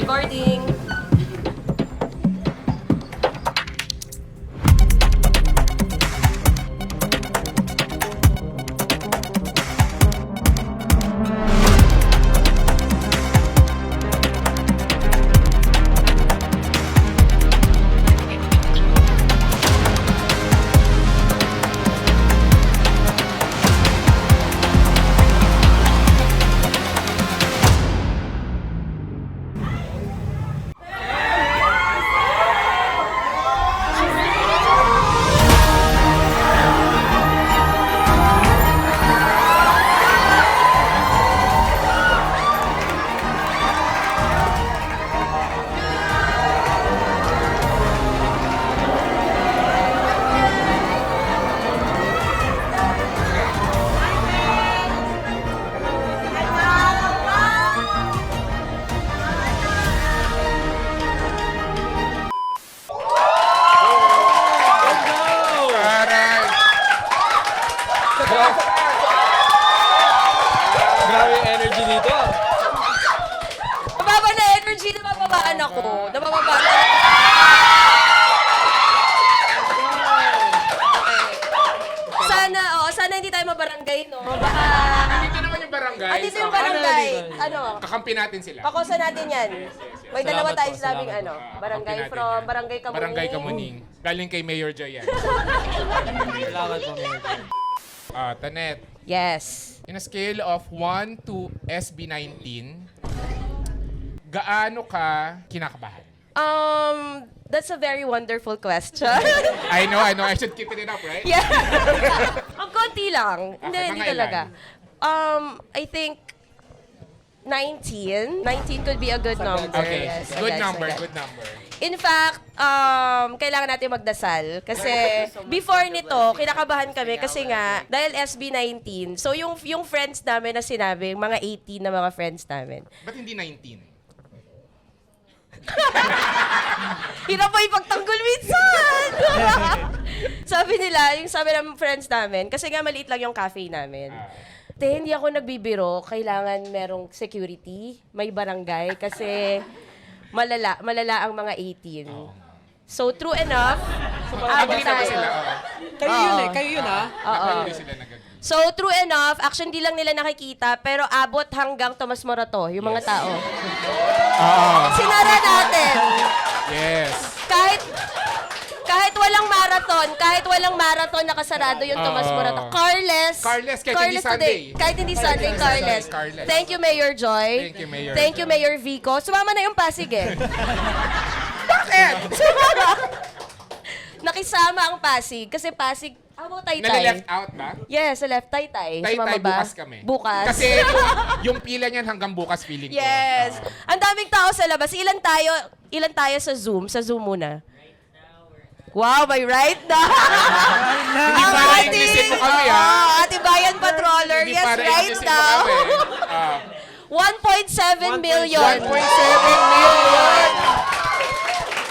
Recording. Aray! Grabe yung energy dito. Mababa na energy, nabababaan ako. Nabababaan ako. Sana hindi tayo mabarangay, no? Baka... Andito naman yung barangay. Andito yung barangay. Ano? Kakampi natin sila. Kakosa natin yan. May dalawa Salamat tayo po, sinabing salamat ano. Kakampi Barangay natin from yan. Barangay Kamuning. Barangay Kamuning. Galing kay Mayor Joy yan. Salamat po, Mayor. Tanet, Yes. in a scale of 1 to SB19, gaano ka kinakabahan? That's a very wonderful question. I know. I should keep it up, right? Yeah. Ang konti lang. Okay, Hindi mga talaga. I think 19. 19 could be a good number. Okay. Yes, Good yes, number, yes. good number. In fact, kailangan natin magdasal. Kasi before nito, kinakabahan kami kasi nga, dahil SB19, so yung friends namin na sinabi, mga 18 na mga friends namin. Ba't hindi 19? Hirap pa ipagtanggol minsan! Sabi ng friends namin, kasi nga maliit lang yung cafe namin. Hindi ako nagbibiro, kailangan merong security, may barangay, kasi malala ang mga 18. So, true enough, abot Agree na ba tayo. sila? Kayo yun eh. Kayo yun ah. Hindi sila nag-agree. So, true enough, actually, di lang nila nakikita, pero abot hanggang Tomas Morato, yung mga tao. Sinara natin. Yes. Kahit walang marathon, nakasarado yung Tomas Morato. Carless, kahit hindi Sunday. Kahit hindi Sunday, Carless. Carless. Thank you, Mayor Joy. Thank you, Mayor Thank you, Joy. Mayor Vico. Sumama na yung Pasig eh. Bakit? Nakisama ang Pasig. Kasi Pasig, Taytay. Nalileft out ba? Yes, sa left Taytay. Sumama Taytay, ba? bukas kami. Bukas. Kasi yung pila niyan hanggang bukas feeling ko. Yes. Ang daming tao sa labas. Ilan tayo sa Zoom? Sa Zoom muna. Wow, may right na. Hindi para Englishin mo kami, ha? Ate Bayan Patroller. Hindi Yes, para right Englishin mo now. kami. 1.7 million 1.7 million!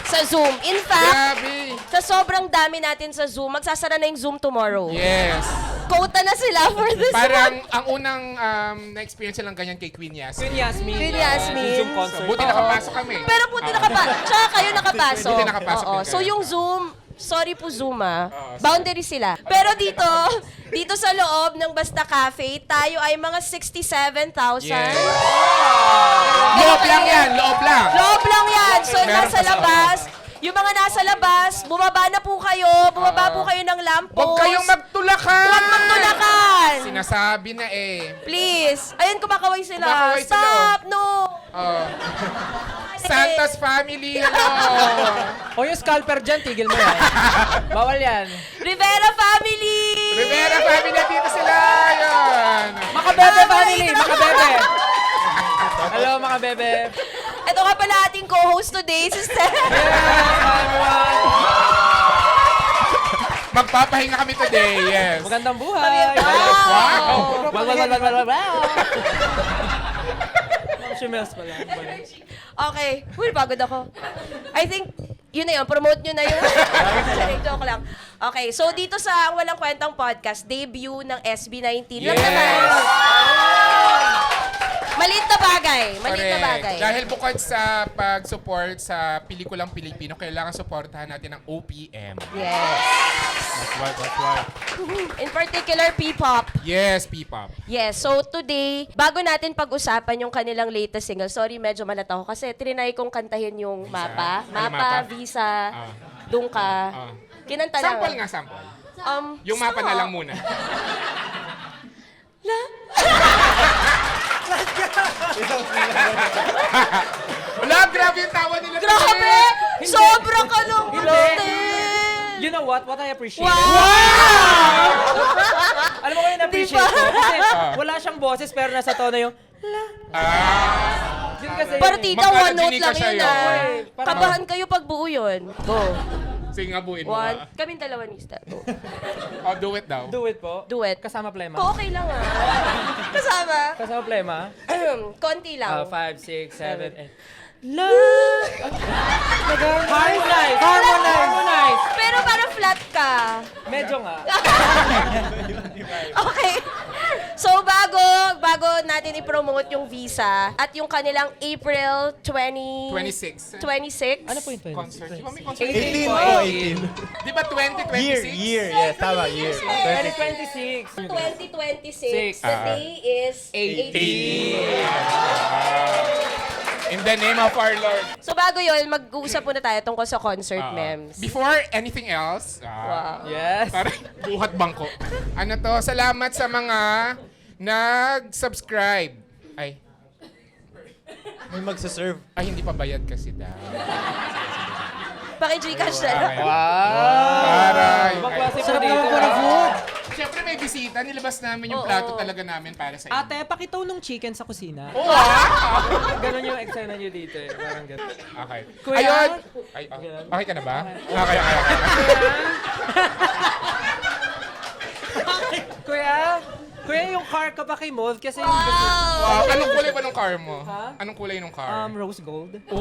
sa Zoom. In fact, Grabe! sa sobrang dami natin sa Zoom, magsasara na yung Zoom tomorrow. Yes. Quota na sila for this Parang one. ang unang na-experience lang ganyan kay Queen Yas. Queen Yasmin. Queen Yasmin. Zoom concert. Buti Oo. nakapasok kami. Pero buti nakapasok. Tsaka kayo nakapasok. Buti nakapasok Oo. din kayo. So yung Zoom, sorry po Zoom boundary sila. Pero dito sa loob ng Basta Cafe, tayo ay mga 67,000. Yes. Loob lang yan, loob lang. Loob lang yan. So Meron nasa pa sa labas, yung mga nasa labas, bumaba na po kayo, bumaba po kayo ng lamppost. Huwag kayong magtulakan! Huwag magtulakan! Sinasabi na eh. Please. Ayun, kumakaway sila. Kumakaway sila, Stop! No! Santa's family, hello! O yung scalper dyan, tigil mo yan. Bawal yan. Rivera family! Rivera family, dito sila! Yan! Makabebe family! Makabebe! Hello, Makabebe! Ito nga pala ating co-host today, si Steph. Magpapahinga kami today, yes. Magandang buhay! Wow! Wow! Shimels pala. Okay. Uy, pagod ako. I think, yun na yun. Promote nyo na yun. Joke lang. Okay, so dito sa Walang Kwentang Podcast, debut ng SB19. Lang Yes! naman. Maliit na bagay. Maliit na Correct. bagay. Dahil bukod sa pag-support sa pelikulang Pilipino, kailangan supportahan natin ang OPM. Yes. That's why. In particular, P-pop. Yes, P-pop. Yes, so today, bago natin pag-usapan yung kanilang latest single, sorry, medyo malat ako kasi trinay kong kantahin yung Mapa. Ano, Mapa, Mapa? Visa, Ah. Doon Ka. Ah. Kinanta lang. Sample nga, sample. Yung Mapa na lang muna. Wala, grabe yung tawa nila. Grabe! Sobrang kalungkutin! You know what? What I appreciate. Wow! Alam mo ko yung appreciate ko? Kasi wala siyang boses pero nasa tono yung Ah, yun kasi. Partida, Magkano one note ginika lang siya yun yun? ah. Parang- Kabahan kayo pag buo yun. Go. sige nga, buuin mo. One. Kaming dalawa ni Star. Go. Oh, do it daw. Do it po. Do it. Kasama plema. Okay lang ah. Kasama. Kasama plema. Konti lang. 5, 6, 7, 8. Harmonize! Harmonize! Pero parang flat ka. Medyo nga. Okay. So, bago natin i-promote yung Visa at yung kanilang April 26. 26. Ano po yung 20? Concert. Di ba may concert? 18 po, 18. Di ba 2026? Year, yes, tama, year. 2026. 2026. The day is 18. In the name of our Lord. So, bago yun, mag-uusap muna tayo tungkol sa concert, mems. Before anything else, Wow. Yes. parang buhat bangko. Ano to, salamat sa mga nag-subscribe. Ay, May magsaserve. hindi pa bayad kasi daw. Paki-Gcash na lang. Para Ibang klase po dito. Siyempre may bisita, nilabas namin yung plato talaga namin para sa inyo. Ate, pakitaw nung chicken sa kusina. Oo, ah! Ganon yung eksena nyo dito eh. Parang ganon. Okay. Kuya? Ayun! Ay, okay ka na ba? Okay. Kuya, yung car ka pakimold kasi yung Wow, anong kulay ba ng car mo? Ha? Anong kulay ng car? rose gold. Wow!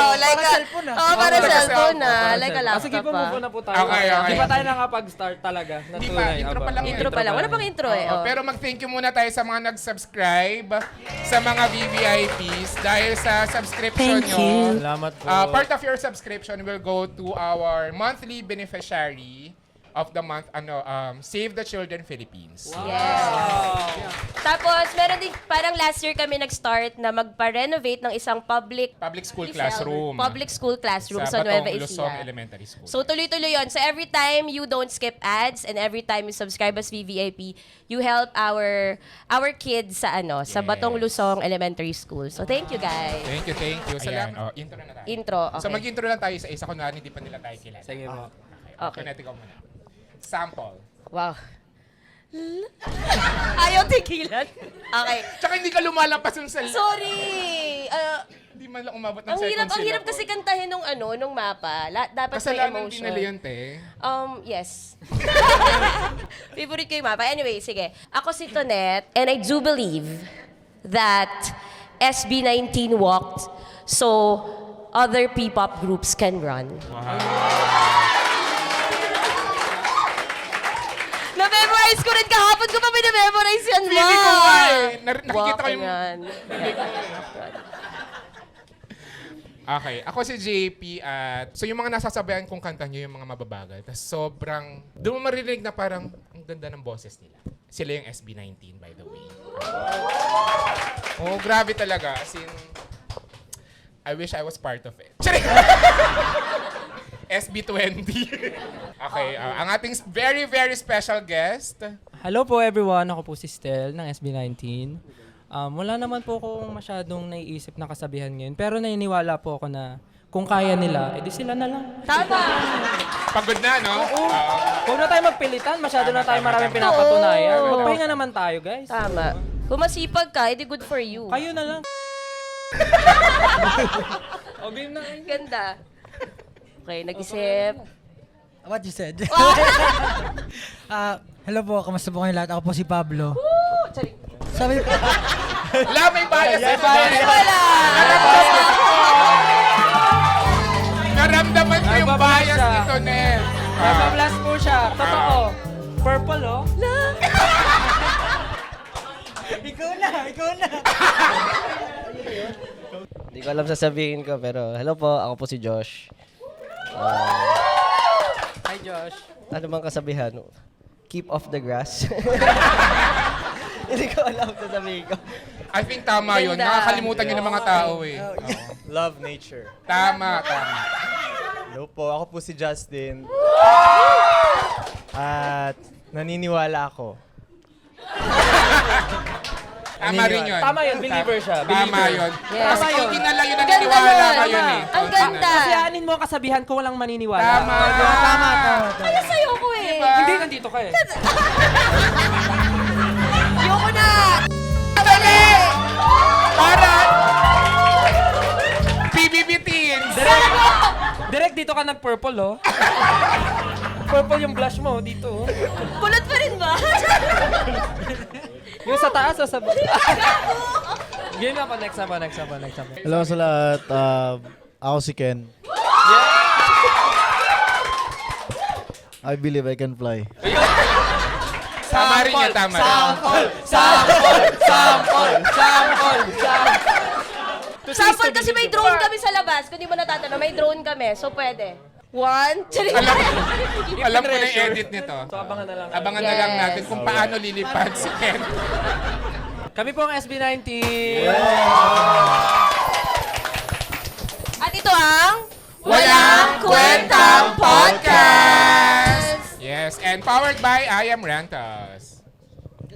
Oh, like Para a, cellphone ah. Oh, para Para cellphone cellphone. na. Like a Ah, sige laptop po, move pa. on na po tayo. Okay. Di pa tayo nakapag-start talaga? Hindi pa, intro pa lang yan. Intro pa lang. Wala pang intro eh. Oo, Oh. pero mag-thank you muna tayo sa mga nag-subscribe, sa mga VVIPs, dahil sa subscription nyo. Salamat po. Part of your subscription will go to our monthly beneficiary of the month, Save the Children Philippines. Yes. Tapos, meron din, parang last year kami nag-start na magpa-renovate ng isang public School classroom. Public school classroom sa, Batong Nueva Luzon Ecija. Elementary School. So, tuloy-tuloy yun. So, every time you don't skip ads and every time you subscribe as VVIP, you help our kids sa sa Yes. Batong Luzon Elementary School. So, thank you guys. Thank you. Salamat. Ayan, intro na tayo. Intro, So okay. mag-intro lang tayo sa isa, kunwari hindi pa nila tayo kilala. Sige po. Okay. Kinetic ko muna. Sample. Wow. Ayaw tigilan. Okay. Tsaka hindi ka lumalampas yung sa... Sorry. Hindi man lang umabot ng Ang second hirap syllable. kasi kantahin nung mapa. Dapat may Kasalanan din emotion. nila yun, te. Yes. Favorite ko yung mapa. Anyway, sige. Ako si Tonette, and I do believe that SB19 walked so other P-pop groups can run. Na-memorize ko rin kahapon ko pa memorize yan, Ma. Feeling ko nga eh. Nakikita ko Walk yung... and run. Okay, ako si JP at... So yung mga nasasabayan kong kanta nyo, yung mga mababagal. Tapos sobrang... Doon mo maririnig na parang ang ganda ng boses nila. Sila yung SB19, by the way. Oh, grabe talaga. As in... I wish I was part of it. Charing! SB20. Okay, ang ating very, very special guest. Hello po everyone, ako po si Stel ng SB19. Wala naman po akong masyadong naiisip na kasabihan ngayon, pero naniniwala po ako na kung kaya nila, edi sila na lang. Tama. Pagod na, no? Huwag na tayo magpilitan, masyado na tayo maraming pinapatunayan. Oo. Magpahinga naman tayo, guys. Tama. Kung masipag ka, edi good for you. Kayo na lang. O, game na kayo. Ganda. Okay, nag-isip. What you said? Hello po, kamusta po kayo lahat? Ako po si Pablo. Sorry. Sabi po, Wala, may bias. Wala. Naramdaman ko yung Nagbablast bias siya. nito, Nel. Nagpa-blast po siya. Totoo. Purple, oh. Ikaw na, ikaw na. Hindi ko alam sasabihin ko, pero hello po, ako po si Josh. Hi, Josh. Ano bang kasabihan? Keep off the grass. Hindi ko alam sasabihin ko. I think tama yun. Ganda. Nakakalimutan yun ng mga tao eh. Love nature. Tama. Hello po, ako po si Justin. At naniniwala ako. Tama rin yun. Tama yun, believer siya. Tama yun. Yes. Mas kaunti na lang yun Ganda naniniwala nun. ngayon eh. Ang Kaunti na. ganda. Kasiyanin mo ang kasabihan ko walang maniniwala. Tama. Tama. Kaya sa'yo ko eh. Diba? Hindi, nandito ka eh. Ayoko na. Dali! Para! PBB Teens! Direct dito ka nag-purple, oh. Purple yung blush mo dito. Oh. Kulot pa rin ba? Yung sa taas o sa Game na pa, next na pa. Hello sa lahat. Ako si Ken. I believe I can fly. Tama rin yun, tama rin. Sample kasi may drone kami sa labas. Kung di mo natatanong, may drone kami. So pwede. 1, 2, Alam ko na yung edit nito. So, abangan na lang. Abangan na lang Yes. natin kung paano lilipad si Ken. Kami po ang SB19. At ito ang Walang Kwentang Podcast! Yes, and powered by I Am Rantos.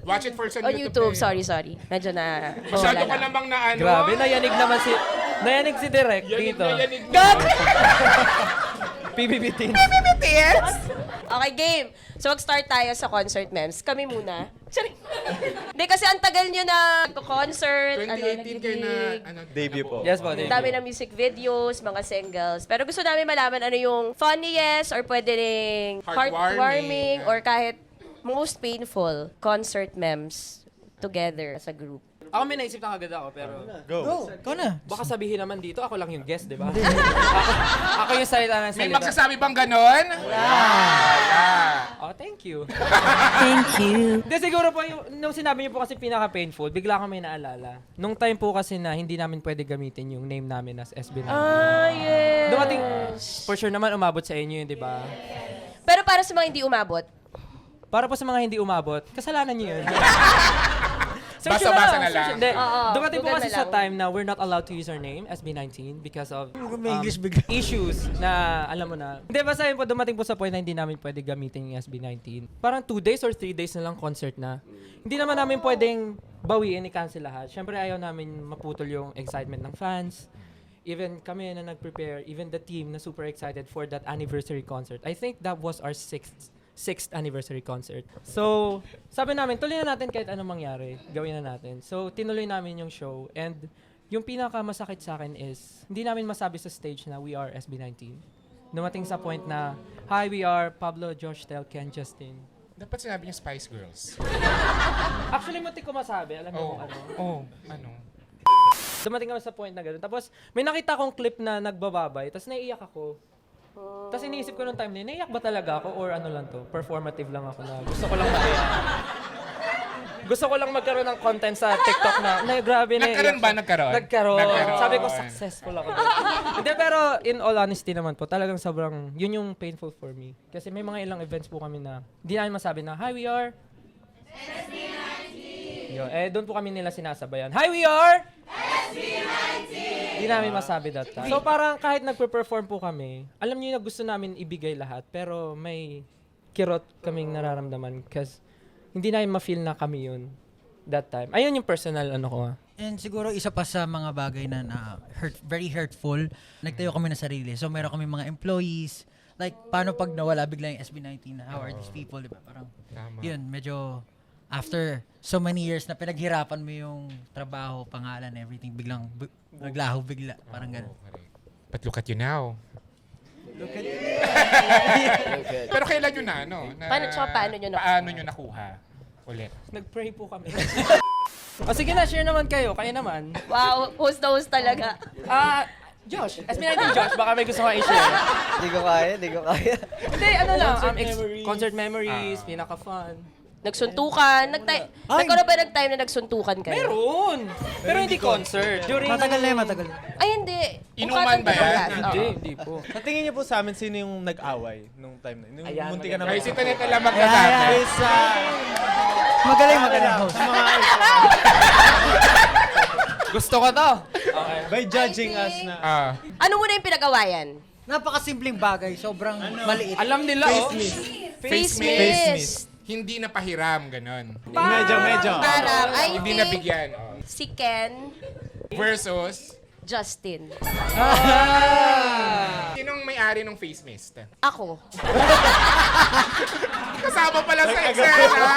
Watch it first on On YouTube, eh. sorry. Medyo na... Masyado wala ka na. namang na ano. Grabe, nayanig si Direk dito. Yanig na. PBB Teens. Okay, game. So mag-start tayo sa concert memes. Kami muna. Sorry. Hindi kasi ang tagal nyo na concert. 2018 kayo na, ano, Debut po. Yes po, Ang Dave. dami ng music videos, mga singles. Pero gusto namin malaman ano yung funniest or pwede ring heartwarming or kahit most painful concert memes together as a group. Ako may naisip na agad ako, pero Go. Ikaw na. baka sabihin naman dito, ako lang yung guest, di ba? ako yung salita ng May salita. magsasabi bang ganon? Oh, thank you. Thank you. Hindi, siguro po, nung sinabi niyo po kasi pinaka-painful, bigla kami naalala. Nung time po kasi na hindi namin pwede gamitin yung name namin as SB9. Yes. Dumating, for sure naman umabot sa inyo yun, di ba? Pero para sa mga hindi umabot, Para po sa mga hindi umabot, kasalanan niyo yun. Basa-basa na lang. Hindi. Oo, Dumating po Google kasi na sa lang. time na we're not allowed to use our name, SB19, because of May English bigla. issues na, alam mo na. Hindi, basta yun po, dumating po sa point na hindi namin pwede gamitin yung SB19. Parang 2 days or 3 days na lang concert na. Hindi naman namin pwedeng bawiin, i-cancel lahat. Siyempre, ayaw namin maputol yung excitement ng fans. Even kami na nag-prepare, even the team na super excited for that anniversary concert. I think that was our sixth anniversary concert. So, sabi namin, tuloy na natin kahit anong mangyari. Gawin na natin. So, tinuloy namin yung show. And yung pinaka-masakit sa akin is, hindi namin masabi sa stage na we are SB19. Dumating sa point na, hi, we are Pablo, Josh, Tel, Ken, Justin. Dapat sinabi niyo Spice Girls. Actually, muntik ko masabi. Alam mo kung ano. Ano? Dumating kami sa point na gano'n. Tapos, may nakita akong clip na nagbababay. Tapos, naiiyak ako. Tapos iniisip ko nung time na yun, naiyak ba talaga ako or ano lang to? Performative lang ako na gusto ko lang gusto ko lang magkaroon ng content sa TikTok na grabe na Nagkaroon ba? Nagkaroon? Nagkaroon. Sabi ko, successful ako. Hindi, pero in all honesty naman po, talagang sobrang, yun yung painful for me. Kasi may mga ilang events po kami na, hindi namin masabi na, hi, we are SB19. Doon po kami nila sinasabayan. Hi, we are SB19. Hindi namin masabi that time. So parang kahit nagpe-perform po kami, alam niyo na gusto namin ibigay lahat, pero may kirot kaming nararamdaman kasi hindi namin ma-feel na kami yun that time. Ayun yung personal ano ko. And siguro isa pa sa mga bagay na, very hurtful, nagtayo kami ng sarili. So meron kami mga employees, like paano pag nawala bigla yung SB19, how are these people, di ba? Parang Tama. yun, medyo after so many years na pinaghirapan mo yung trabaho, pangalan, everything, biglang naglaho bigla. Parang gano'n. But look at you now. Pero kailan yun na, ano? Paano nyo nakuha? Paano nyo nakuha? Ulit. Nag-pray po kami. O sige na, share naman kayo. Kayo naman. Wow, host na host talaga. Josh. SB19 Josh, baka may gusto ka i-share. Di ko kaya. Hindi, ano lang. Concert memories, pinaka-fun. Nagsuntukan? Nagkaroon ba ng time na nagsuntukan kayo? Meron! Pero hindi concert. During Matagal na yun, matagal. Ay, hindi. Inuman ba yan? Hindi po. Sa tingin niyo po sa amin, sino yung nag-away nung time na yun? Nung Ayan, munti ka na Ay, si Toneta lang magkasama. Guys, Magaling host. Gusto ko to. by judging us na Ano muna yung pinag-awayan? Napakasimpleng bagay, sobrang maliit. Alam nila, oh. Face Face mist. Hindi na pahiram, ganon. medyo. Parang, I Hindi think, nabigyan. Oh. si Ken, Versus, Justin. sinong may-ari ng face mist? Ako. Kasama pala sa eksena.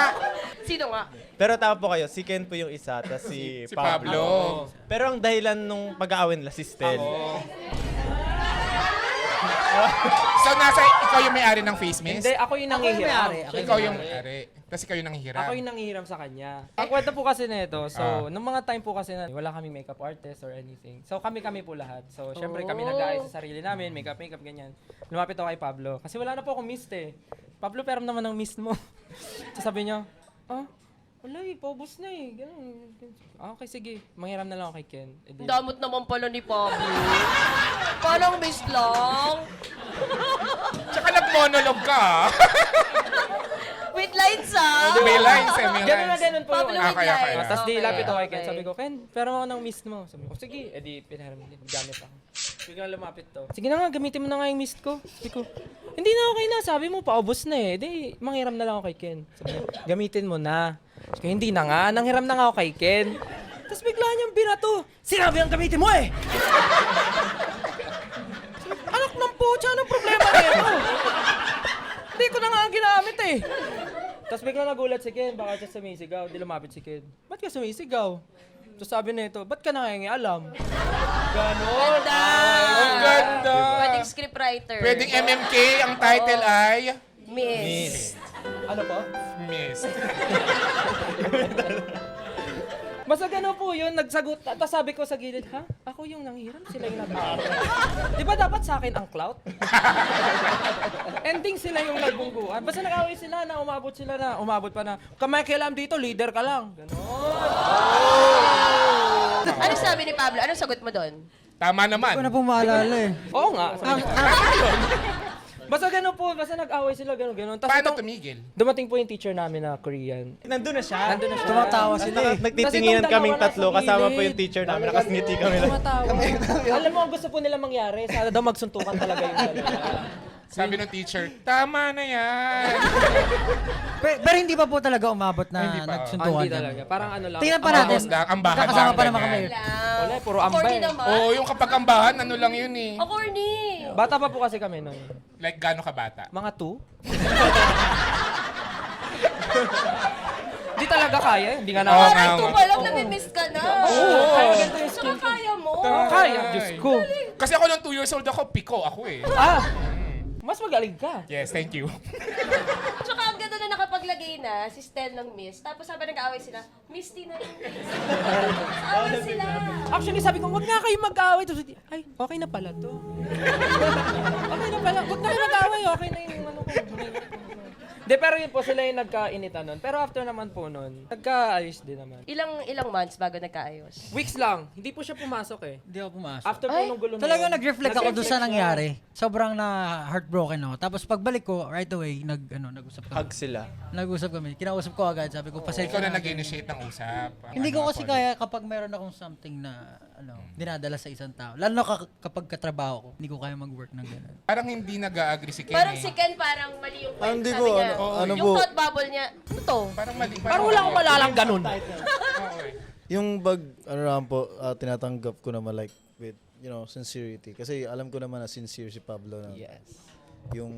Sino nga? Pero tama po kayo, si Ken po yung isa, tapos si Si Pablo. Pero ang dahilan nung pag-aaway nila, si Stel. So, ikaw yung may-ari ng face mist? Hindi, ako yung nangihiram. Ikaw yung may-ari. Tapos ikaw yung nanghihiram. Ako yung nangihiram sa kanya. Ang kwento po kasi nito, so, nung mga time po kasi na wala kaming makeup artist or anything. So, kami po lahat. So, syempre kami nag-aayos sa sarili namin, makeup, ganyan. Lumapit ako kay Pablo. Kasi wala na po akong mist eh. Pablo, peram naman ng mist mo. So, sabi niya, wala eh, paubos na eh. Ganun. Okay, sige. Manghiram na lang ako kay Ken. Eh, di- Damot naman pala ni Pablo. Parang miss lang. Tsaka nag-monologue ka, ha? With lines, ah. May lines eh, may Ganun na lines. ganun po. Pablo yun. with Okay, okay. lines. Tapos di Okay, lapit ako kay Ken. okay. Sabi ko, Ken, pero ako ng mist mo. Sabi ko, sige. Eh di, pinahiram din. Gamit ako. Biglang lumapit to. Sige na nga, gamitin mo na nga yung mist ko. Sabi ko, hindi na okay na. Sabi mo, paubos na eh. Di, manghiram na lang ako kay Ken. Sabi ko, gamitin mo na. Sabi ko, hindi na nga. Nanghiram na nga ako kay Ken. Tapos bigla niyang binato. Sinabi ang gamitin mo eh! Sabi ko, anak ng pucha, anong problema nito? Hindi ko na nga ginamit eh. Tapos bigla nagulat si Ken, baka siya sumisigaw. Di lumapit si Ken. Ba't ka sumisigaw? So sabi nito, ba't ka nangingialam? Ganda. Ang ganda. Pwedeng scriptwriter. Pwedeng MMK, ang title ay... Miss. Ano po? Mist. Basta gano'n po yun, nagsagot. Tapos sabi ko sa gilid, ha? Ako yung nanghiram, sila yung nag-aaral. Di ba dapat sa akin ang clout? Ending sila yung nagbungguan. Basta nag-away sila na umabot pa na, kamay kailam dito, leader ka lang. Ganon. Ano sabi ni Pablo? Anong sagot mo doon? Tama naman. Hindi ko na po maalala eh. Oo nga. Sabi ko. Basta gano'n po, basta nag-away sila, gano'n. Tapos Paano itong- tumigil? dumating po yung teacher namin na Korean. Nandun na siya. Nandun na siya. Tumatawa sila eh. Nagtitinginan Kasi itong kaming dalawa tatlo, nasa kasama po gilid. yung teacher namin, nakasngiti kami lang. Tumatawa. Alam mo, ang gusto po nila mangyari, sana daw magsuntukan talaga yung dalawa. Sabi ng teacher, tama na yan. Pero hindi pa po talaga umabot na Hindi pa. nagsuntukan. Hindi talaga. Parang ano lang. Tingnan pa ang natin. Tapos lang, ambahan Kakasama lang, pa naman ganyan. kami. Wala, puro ambay. Corny naman. Oo, yung kapag ambahan, ano lang yun eh. Ako, corny. Bata pa po kasi kami nun. Like, gaano ka bata? Mga 2. Di talaga kaya. Hindi nga na. Oo Parang nga, ito nga. pa lang, nami-miss ka na. Oo. Kaya ganito yung Saka skin. kaya mo. Kaya, Diyos ko. Kasi ako nung 2 years old ako, piko ako eh. Mas magaling ka. Yes, thank you. Tsaka ang ganda na nakapaglagay na si Stel ng miss. Tapos sabi nag-aaway sila, Misty na yung miss. Away sila. Actually, sabi ko, wag nga kayo mag-away. Tapos, ay, okay na pala to. Okay na pala. Wag na kayo mag-away. Okay na yung ano ko. De, pero yun po, sila yung nagkainitan nun. Pero after naman po nun, nagkaayos din naman. Ilang months bago nagkaayos? Weeks lang. Hindi po siya pumasok eh. Hindi ako pumasok. After po nung gulo na Talagang yun, nag-reflect ako doon sa nag-reflect nangyari. Sobrang na heartbroken ako. Tapos pagbalik ko, right away, nag-usap kami. Hug sila. Nag-usap kami. Kinausap ko agad. Sabi ko, pasensya Ikaw na na. nag-initiate ng usap. Hindi ko kasi Apology. kaya kapag meron akong something na dinadala sa isang tao. Lalo na kapag katrabaho ko, hindi ko kaya mag-work ng gano'n. Parang hindi nag-agree si Ken Parang eh. si Ken parang mali yung point. Hindi Sabi ko, niya, ano yung po, thought bubble niya, ano to? Parang mali. Parang wala akong malalang ganun. Oo eh. yung lang po, tinatanggap ko naman like with, sincerity. Kasi alam ko naman na sincere si Pablo na yung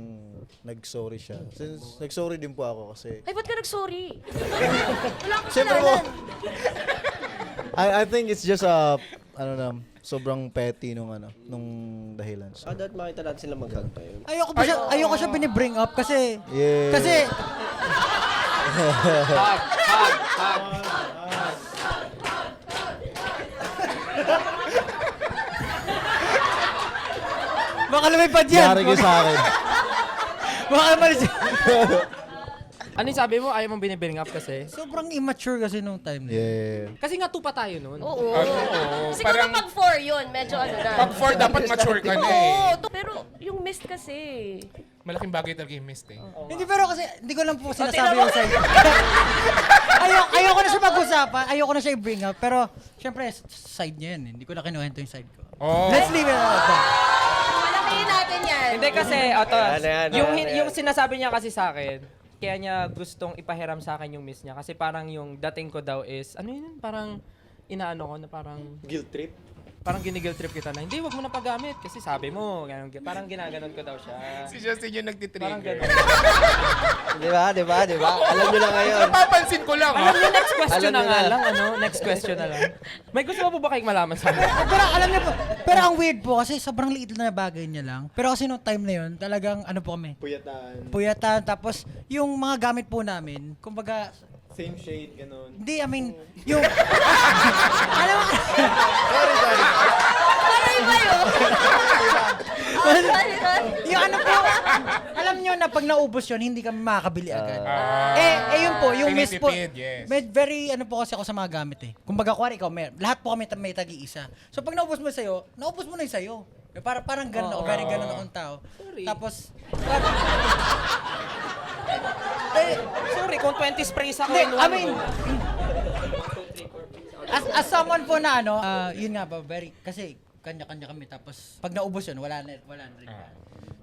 nag-sorry siya. Since nag-sorry din po ako kasi, Ay, ba't ka nag-sorry? Wala akong siyempre po, kasalanan. I think it's just sobrang petty nung dahilan. So, Dapat makita natin sila mag-hug pa yun. Ayoko siya binibring up kasi, yeah. kasi, baka lumipad yan. Yari ka sa akin. Baka malis. Ano yung sabi mo? Ayaw mong binibring up kasi? Sobrang immature kasi nung time na yun. Yeah. Kasi nga 2 pa tayo noon. Oo. Oo. Siguro Parang pag 4 yun, medyo ano na. pag 4 dapat mature ka na eh. Oo, pero yung mist kasi. Malaking bagay talaga yung mist eh. Hindi, pero kasi, hindi ko lang po sinasabi yung side. Ayoko na siya pag-usapan, ayoko na siya i-bring up, pero, syempre, side niya yan. Hindi ko na kinuwento yung side ko. Oh. Let's leave it at that. Malakihin natin yan. Hindi kasi, Yan. yung sinasabi niya kasi sa akin, kaya niya gustong ipahiram sa akin yung miss niya. Kasi parang yung dating ko daw is, ano yun, parang inaano ko na parang, Guilt trip? parang ginigil trip kita na, hindi, wag mo na paggamit. Kasi sabi mo, ganun, parang ginaganon ko daw siya. Si Justin yung Parang nagtitrigger. ganun. Di ba? Alam nyo na ngayon. Napapansin ko lang Alam ha. niyo, next question Alam na niyo nga na. lang, ano? Next question na lang. May gusto mo po ba kayong malaman sa akin? Pero alam niyo po, pero ang weird po kasi sobrang liit na bagay niya lang. Pero kasi nung time na yun, talagang ano po kami, puyatan, tapos yung mga gamit po namin, kumbaga, Same shade, ganun. hindi, I mean, yung, alam mo, Parang iba yun. Sorry. yung ano po, alam niyo na pag naubos yun, hindi kami makakabili agad. Yun po, yung miss po, Tinitipid, yes. very ano po kasi ako sa mga gamit eh. Kumbaga, kuwari ikaw, lahat po kami may tagi-isa. So pag naubos mo sa'yo, naubos mo na yung sa'yo. Parang ganun ako, very ganun akong tao. Tapos, Sorry, kung 20 sprays ako hindi, in I one mean, go. as someone po na ano, yun nga ba, kasi kanya-kanya kami. Tapos pag naubos yun, wala na rin.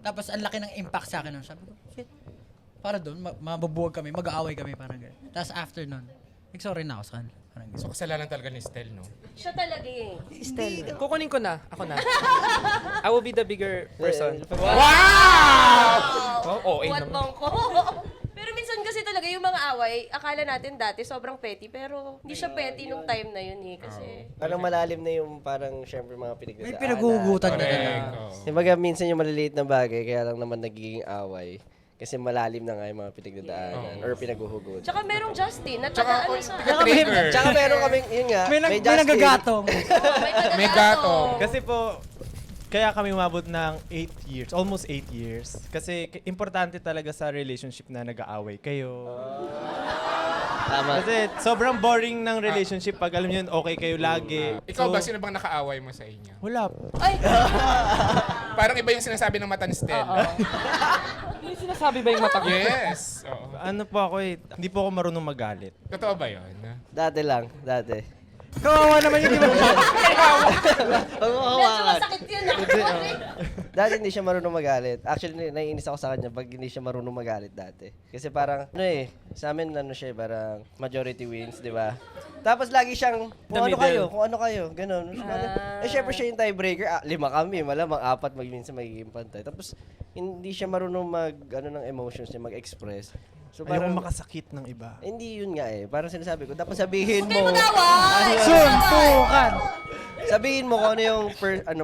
Tapos ang laki ng impact sa akin nun. Sabi ko, shit, para doon, mababuwag kami, mag-aaway kami, parang gano'n. Tapos after nun, nag-sorry na ako sa kanila. Parang gano'n. So kasalanan talaga ni Stel, no? Siya talaga eh. Stella. Kukunin ko na. Ako na. I will be the bigger person. Oh, OA What naman. bang ko? Pero minsan kasi talaga yung mga away, akala natin dati sobrang petty, pero hindi siya petty nung time na yun eh. Kasi Parang malalim na yung parang syempre mga pinagdadaanan. May pinaguhugutan ka Correct. talaga. Oh. Kumbaga minsan yung maliliit na bagay, kaya lang naman nagiging away. Kasi malalim na nga yung mga pinagdadaanan or pinaghuhugot. tsaka merong Justin na Tsaka taga ako ano sa... trigger. Tsaka meron kaming, yun nga, May Justin. nagagatong. May gatong. Kasi po, kaya kami umabot ng 8 years, almost 8 years. Kasi importante talaga sa relationship na nag-aaway kayo. Tama. Kasi sobrang boring ng relationship pag alam niyo yun, okay kayo lagi. Ikaw ba, sino bang nakaaway mo sa inyo? Wala po. Ay, Parang iba yung sinasabi ng mata ni Stel. Yung sinasabi ba yung mata ko? Yes. Oo. Ano po ako eh, hindi po ako marunong magalit. Totoo ba yun? Dati lang, dati. Kawawa naman yun, di ba? medyo masakit yun ah. Dati hindi siya marunong magalit. Actually, naiinis ako sa kanya pag hindi siya marunong magalit dati. Kasi parang, sa amin ano siya, parang majority wins, di ba? Tapos lagi siyang, kung ano kayo, ganun. Syempre siya yung tiebreaker. 5 kami, malamang 4, minsan magiging pantay. Tapos, hindi siya marunong ng emotions niya, mag-express. So, Ayoko parang, makasakit ng iba. hindi yun nga eh. Parang sinasabi ko, dapat sabihin Kayo mo. mag-away! Suntukan! Sabihin mo kung ano yung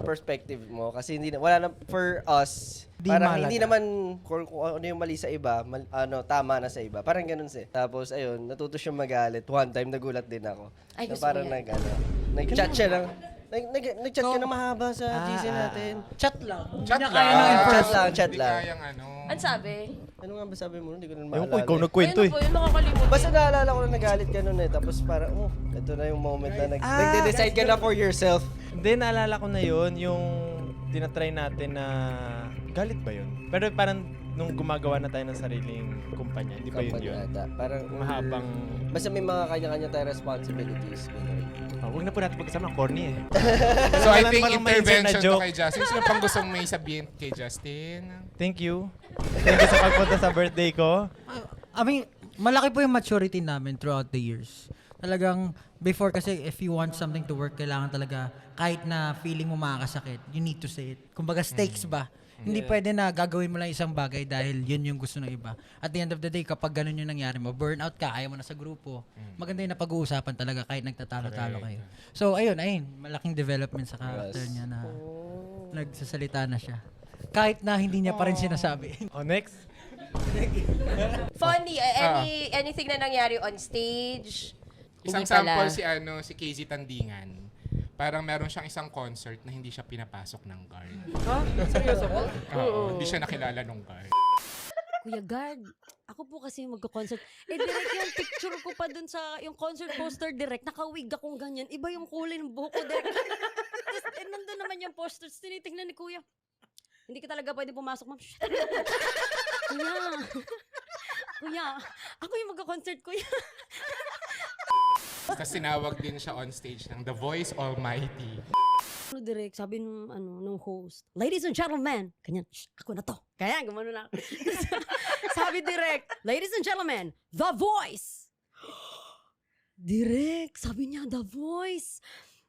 perspective mo kasi wala na for us. Di Parang mahalaga. hindi naman kung ano yung mali sa iba, tama na sa iba. Parang ganun siya. Tapos ayun, natuto siya magalit. One time nagulat din ako. Ay, Na gusto parang ko yan. nag-chat siya ng nag-chat ka na mahaba sa GC natin. Chat lang. Chat Hindi niya lang. kaya ng in Chat person. lang, chat Hindi lang. kayang ano. Ano sabi? Ano nga ba sabi mo? Hindi ko na Ewan maalala. ko, ikaw nagkwento Ayun eh. po, yun nakakalimutan. Basta naalala ko na nagalit ka nun eh. Tapos parang, ito na yung moment na nagde-decide ka na for yourself. Hindi, naalala ko na yun, yung tinatry natin na, galit ba yun? Pero parang nung gumagawa na tayo ng sariling kumpanya, hindi ba yun yun? Ata. Parang Mahabang, basta may mga kanya-kanya tayong responsibilities. Ganun. huwag na po natin pag-kasama, corny eh. So I Parang- think parang ma-insert na intervention to joke. kay Justin. Sino pang gusto may sabihin kay Justin? Thank you. Thank you sa pagpunta sa birthday ko. I mean, malaki po yung maturity namin throughout the years. Talagang, before kasi, if you want something to work, kailangan talaga, kahit na feeling mo makakasakit, you need to say it. Kumbaga, stakes ba? Hindi pwede na gagawin mo lang isang bagay dahil yun yung gusto ng iba. At the end of the day, kapag ganun yung nangyari mo, burnout ka, ayaw mo na sa grupo, maganda yung napag-uusapan talaga kahit nagtatalo-talo kayo. So, ayun, malaking development sa character niya na nagsasalita na siya. Kahit na hindi niya pa rin sinasabi. Oh, next. Funny, anything na nangyari on stage? Isang Hindi pala. sample si Casey Tandingan. Parang meron siyang isang concert na hindi siya pinapasok ng guard. Ha? Seryoso po? Oo, hindi siya nakilala ng guard. Kuya Guard, ako po kasi magko-concert. Direct yung picture ko pa dun sa, yung concert poster direct, nakawig akong ganyan. Iba yung kulay ng buhok ko direct. Tapos, nandun naman yung poster, tapos tinitignan ni Kuya. Hindi ka talaga pwede pumasok, ma'am. Shh. Kuya, Kuya, ako yung magko-concert, Kuya. Tapos sinawag din siya on stage ng The Voice Almighty. Direct, sabi nung host, ladies and gentlemen, ganyan, shh, ako na to. Kaya, gumano na. Sabi direct, ladies and gentlemen, The Voice. Direct, sabi niya, The Voice.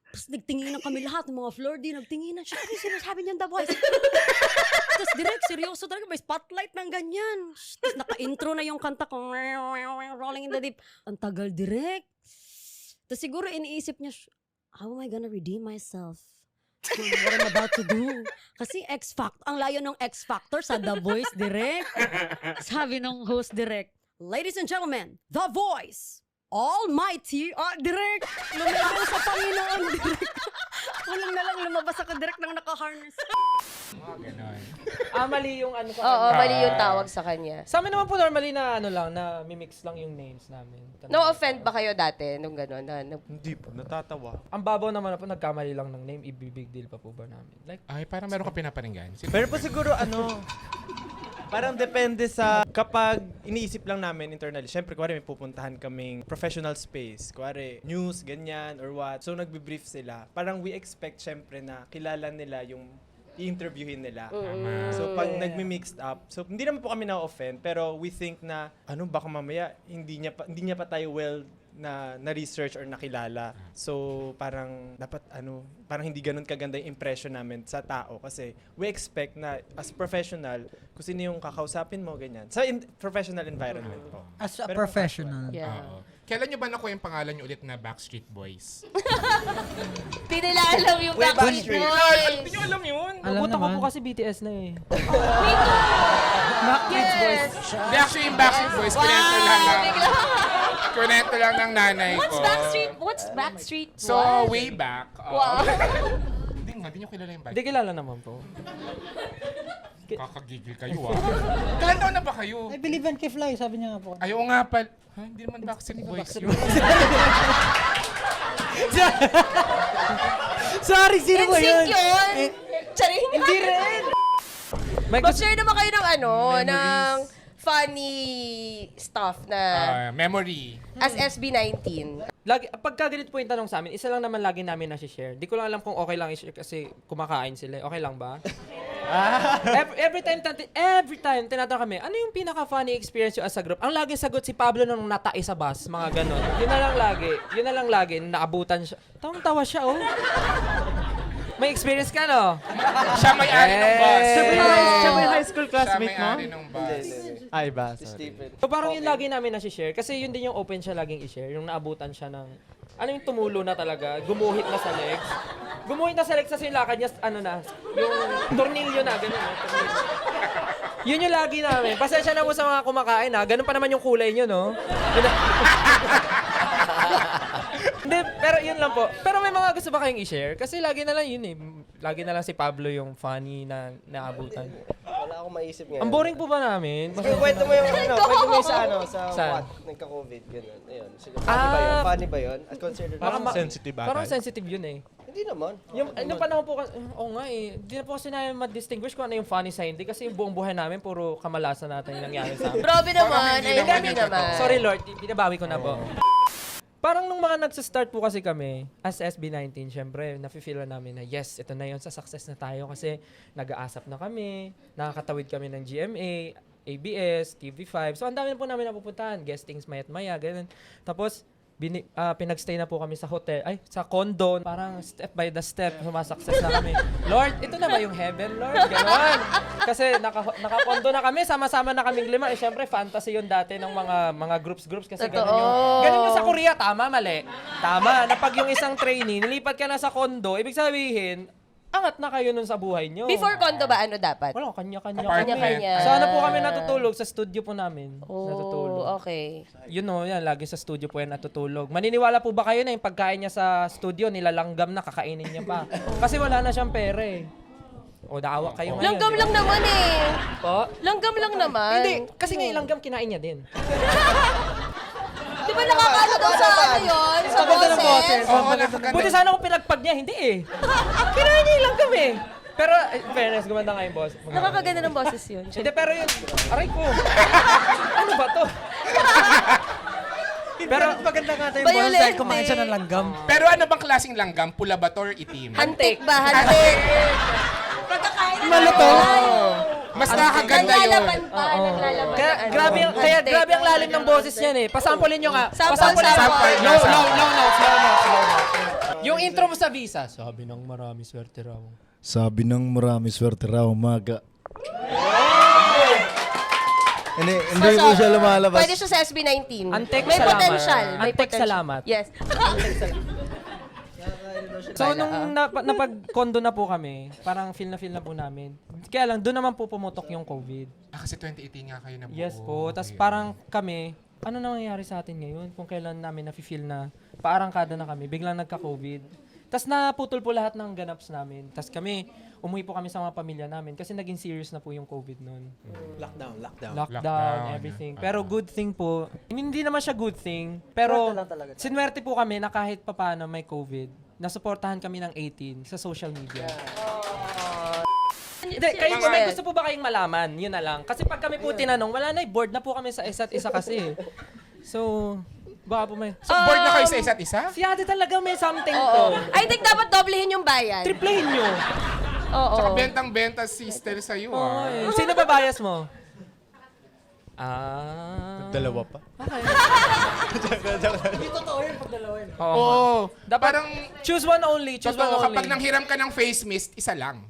Tapos nagtinginan kami lahat, ng mga floor din, nagtinginan. Siya, ano sinasabi niya, The Voice? Tapos direct, seryoso talaga, may spotlight ng ganyan. Tapos naka-intro na yung kanta ko, Rolling in the Deep. Ang tagal direct. Tapos siguro iniisip niya, how am I gonna redeem myself? What I'm about to do. Kasi X-Factor, ang layo ng X-Factor sa The Voice direct. Sabi ng host direct, ladies and gentlemen, The Voice, Almighty, direct. Lumabas sa Panginoon direct. Walang na lang lumabas ako direct nang naka-harness. Mga ganon. Mali yung ano ko. Oo, mali yung tawag sa kanya. Sa amin naman po normally na ano lang, na mimix lang yung names namin. No-offend ba kayo dati nung gano'n? Hindi po, natatawa. Ang babaw naman po, nagkamali lang ng name, ibibig deal pa po ba namin? Like, Ay, parang meron ka pinaparinggan. Pero po siguro parang depende sa kapag iniisip lang namin internally. Siyempre, kuwari may pupuntahan kaming professional space. Kuwari news, ganyan, or what. So, nagbe-brief sila. Parang we expect siyempre na kilala nila yung i-interviewin nila. So, pag nagmi-mixed up, so hindi naman po kami na-offend, pero we think na, baka mamaya hindi niya pa tayo well na-research or nakilala. So, parang dapat parang hindi ganun kaganda yung impression namin sa tao kasi we expect na as professional, kung sino yung kakausapin mo, ganyan. Sa professional environment po. As a Pero professional. Yeah. Oo. Kailan nyo ba nakuha yung pangalan nyo ulit na Backstreet Boys? Di nila alam yung Backstreet Boys. Hindi nyo alam yun? Alam nabuta ko naman. po kasi BTS na eh. Yes. Hindi, actually yung Backstreet Boys, kinento lang lang. Bigla. Kinento lang ng nanay ko. What's Backstreet? So, What? way back. Wow. Hindi nga, di nyo kilala yung Hindi Backstreet. kilala naman po. Kakagigil kayo Kailan taon na ba kayo? I believe in Kifly, sabi niya nga po. Ayaw nga pal. Ha, hindi naman Backstreet Boys yun. Sorry, sino ba yun? NSYNC yun. Charing. Hindi rin. May gusto, Mag-share naman kayo ng ng funny stuff na Memory. as SB19. lagi, pagka ganito po yung tanong sa amin, isa lang naman lagi namin nasi-share. Di ko lang alam kung okay lang i-share kasi kumakain sila. Okay lang ba? every time tinatanong kami, ano yung pinaka-funny experience yung as a group? Ang laging sagot si Pablo nung natai sa bus, mga ganon. Yun na lang lagi, naabutan siya. Tawang-tawa siya, oh. May experience ka, no? Siya may-ari ng bus. Siya ba yung high school Siya classmate mo? may-ari ng bus. Ay, ba? Si Sorry. Stephen. So parang yun lagi namin nasi-share. Kasi yun din yung open siya laging i-share. Yung naabutan siya ng, ano yung tumulo na talaga, gumuhit na sa legs. Gumuhit na sa legs kasi yung lakad niya, yung tornilyo na, ganun. Tornilyo. Yun yung lagi namin. Pasensya na po sa mga kumakain, ha. Ganun pa naman yung kulay nyo, no? Hindi, pero yun lang po. Pero may mga gusto ba kayong i-share? Kasi lagi na lang yun eh. Lagi na lang si Pablo yung funny na naabutan. Wala akong maisip ngayon. Ang boring po ba namin? Sige, kwento mo yung kwento mo yung sa Saan? what? Nagka-COVID, gano'n. Ayun. Sige, funny ba yun? Funny ba yun? At considered Parang sensitive ba? Parang sensitive yun eh. Hindi naman. Yung panahon po kasi, oo nga eh, hindi na po kasi namin ma-distinguish kung ano yung funny sa hindi kasi yung buong buhay namin puro kamalasan natin yung nangyari sa amin. Grabe naman. Parang hindi Ayun, naman hindi yung naman. Sorry Lord, binabawi ko na po. Parang nung mga nagsa-start po kasi kami, as SB19, syempre, nafe-feel na namin na yes, ito na yun, sa success na tayo kasi nag-aasap na kami, nakakatawid kami ng GMA, ABS, TV5. So, ang dami na po namin napupuntahan, guestings maya't maya, ganun. Tapos, pinagstay na po kami sa hotel, sa condo. Parang step by the step, sumasukses na kami. Lord, ito na ba yung heaven, Lord? Ganon. Kasi naka-condo na kami, sama-sama na kaming 5. Eh, syempre, fantasy yun dati ng mga groups kasi ganun yung sa Korea. Tama, mali. Tama, na pag yung isang trainee, nilipat ka na sa condo, ibig sabihin, angat na kayo nun sa buhay nyo. Before condo ba, ano dapat? Wala, kanya-kanya. Apartment. Kanya-kanya. Sana po kami natutulog sa studio po namin. Natutulog. Oh, okay. Yun o, yan, lagi sa studio po yan natutulog. Maniniwala po ba kayo na yung pagkain niya sa studio, nilalanggam na, kakainin niya pa? Kasi wala na siyang pera eh. O, daawa kayo ngayon. Langgam di ba? lang naman eh. Po? Langgam lang naman. Hindi, kasi nga yung langgam kinain niya din. Di ba nakakano daw sa ano yun? Sa boses? Oo, nakaganda. Buti sana kung pinagpag niya, hindi eh. Kinain niya yung langgam eh. Pero, fairness, gumanda nga yung boss. Nakakaganda ng boses yun. Hindi, pero yun, aray ko. Ano ba to? Pero maganda nga tayo yung boss Violente. dahil kumain siya ng langgam. Pero ano bang klaseng langgam? Pula ba to or itim? Hantik ba? Hantik. Pagkakain na Maluto. Mas nakakaganda yun. Naglalaban pa. Naglalaban Kaya na ano. kaya Hantik. grabe ang lalim ng boses niyan eh. Pasampolin nyo nga. Sample, Pasampolin nyo. sample. Low notes. Yung intro mo sa visa. Sabi ng marami swerte raw. Sabi ng marami swerte raw umaga. Hindi po siya lumalabas. Pwede siya sa SB19. Antek, May salamat. potential. May Antek, potential. salamat. Yes. So, nung napag-condo na po kami, parang feel na po namin. Kaya lang, doon naman po pumutok yung COVID. Kasi 2018 nga kayo nabuo. Yes po. Tapos Okay. parang kami, ano na nangyayari sa atin ngayon? Kung kailan namin nafe-feel na paarangkada na kami, biglang nagka-COVID. Tapos naputol po lahat ng ganaps namin. Tapos kami, umuwi po kami sa mga pamilya namin kasi naging serious na po yung COVID noon. Lockdown. Lockdown. Everything. Pero good thing po, hindi naman siya good thing, pero sinwerte po kami na kahit papaano may COVID, nasuportahan kami ng 18 sa social media. Hindi, kayo po, may gusto po ba kayong malaman? Yun na lang. Kasi pag kami po tinanong, wala na, bored na po kami sa isa't isa kasi. So, baka po may... So, bored na kayo sa isa't isa? Si ate talaga may something Oo. to. I think dapat doblehin yung bayan. Triplehin nyo. Oo. Tsaka bentang-benta sister sa'yo Oo, ah. eh. Sino ba bias mo? Dalawa pa. Oo. Dapat Parang, choose one only. Choose one totoo, only. kapag nanghiram ka ng face mist, isa lang.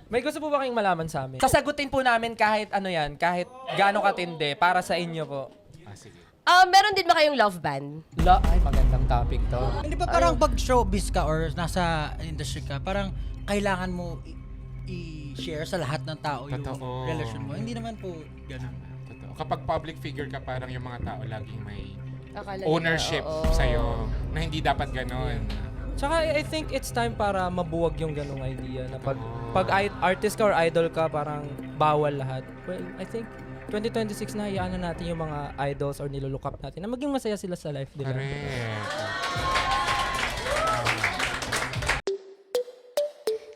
May gusto po ba kayong malaman sa amin? Sasagutin po namin kahit ano yan, kahit gaano katindi para sa inyo po. Ah, sige. Meron din ba kayong love band? Ay, magandang topic to. Hindi ba parang pag showbiz ka or nasa industry ka, parang kailangan mo i-share sa lahat ng tao yung Totoo. relasyon mo. Hindi naman po ganun. Totoo. Kapag public figure ka, parang yung mga tao laging may Akala nila, ownership oo. sa'yo na hindi dapat ganon. Tsaka I think it's time para mabuwag yung ganong idea na pag artist ka or idol ka, parang bawal lahat. Well, I think 2026 na hayaan na natin yung mga idols or nilook up natin na maging masaya sila sa life nila. Correct.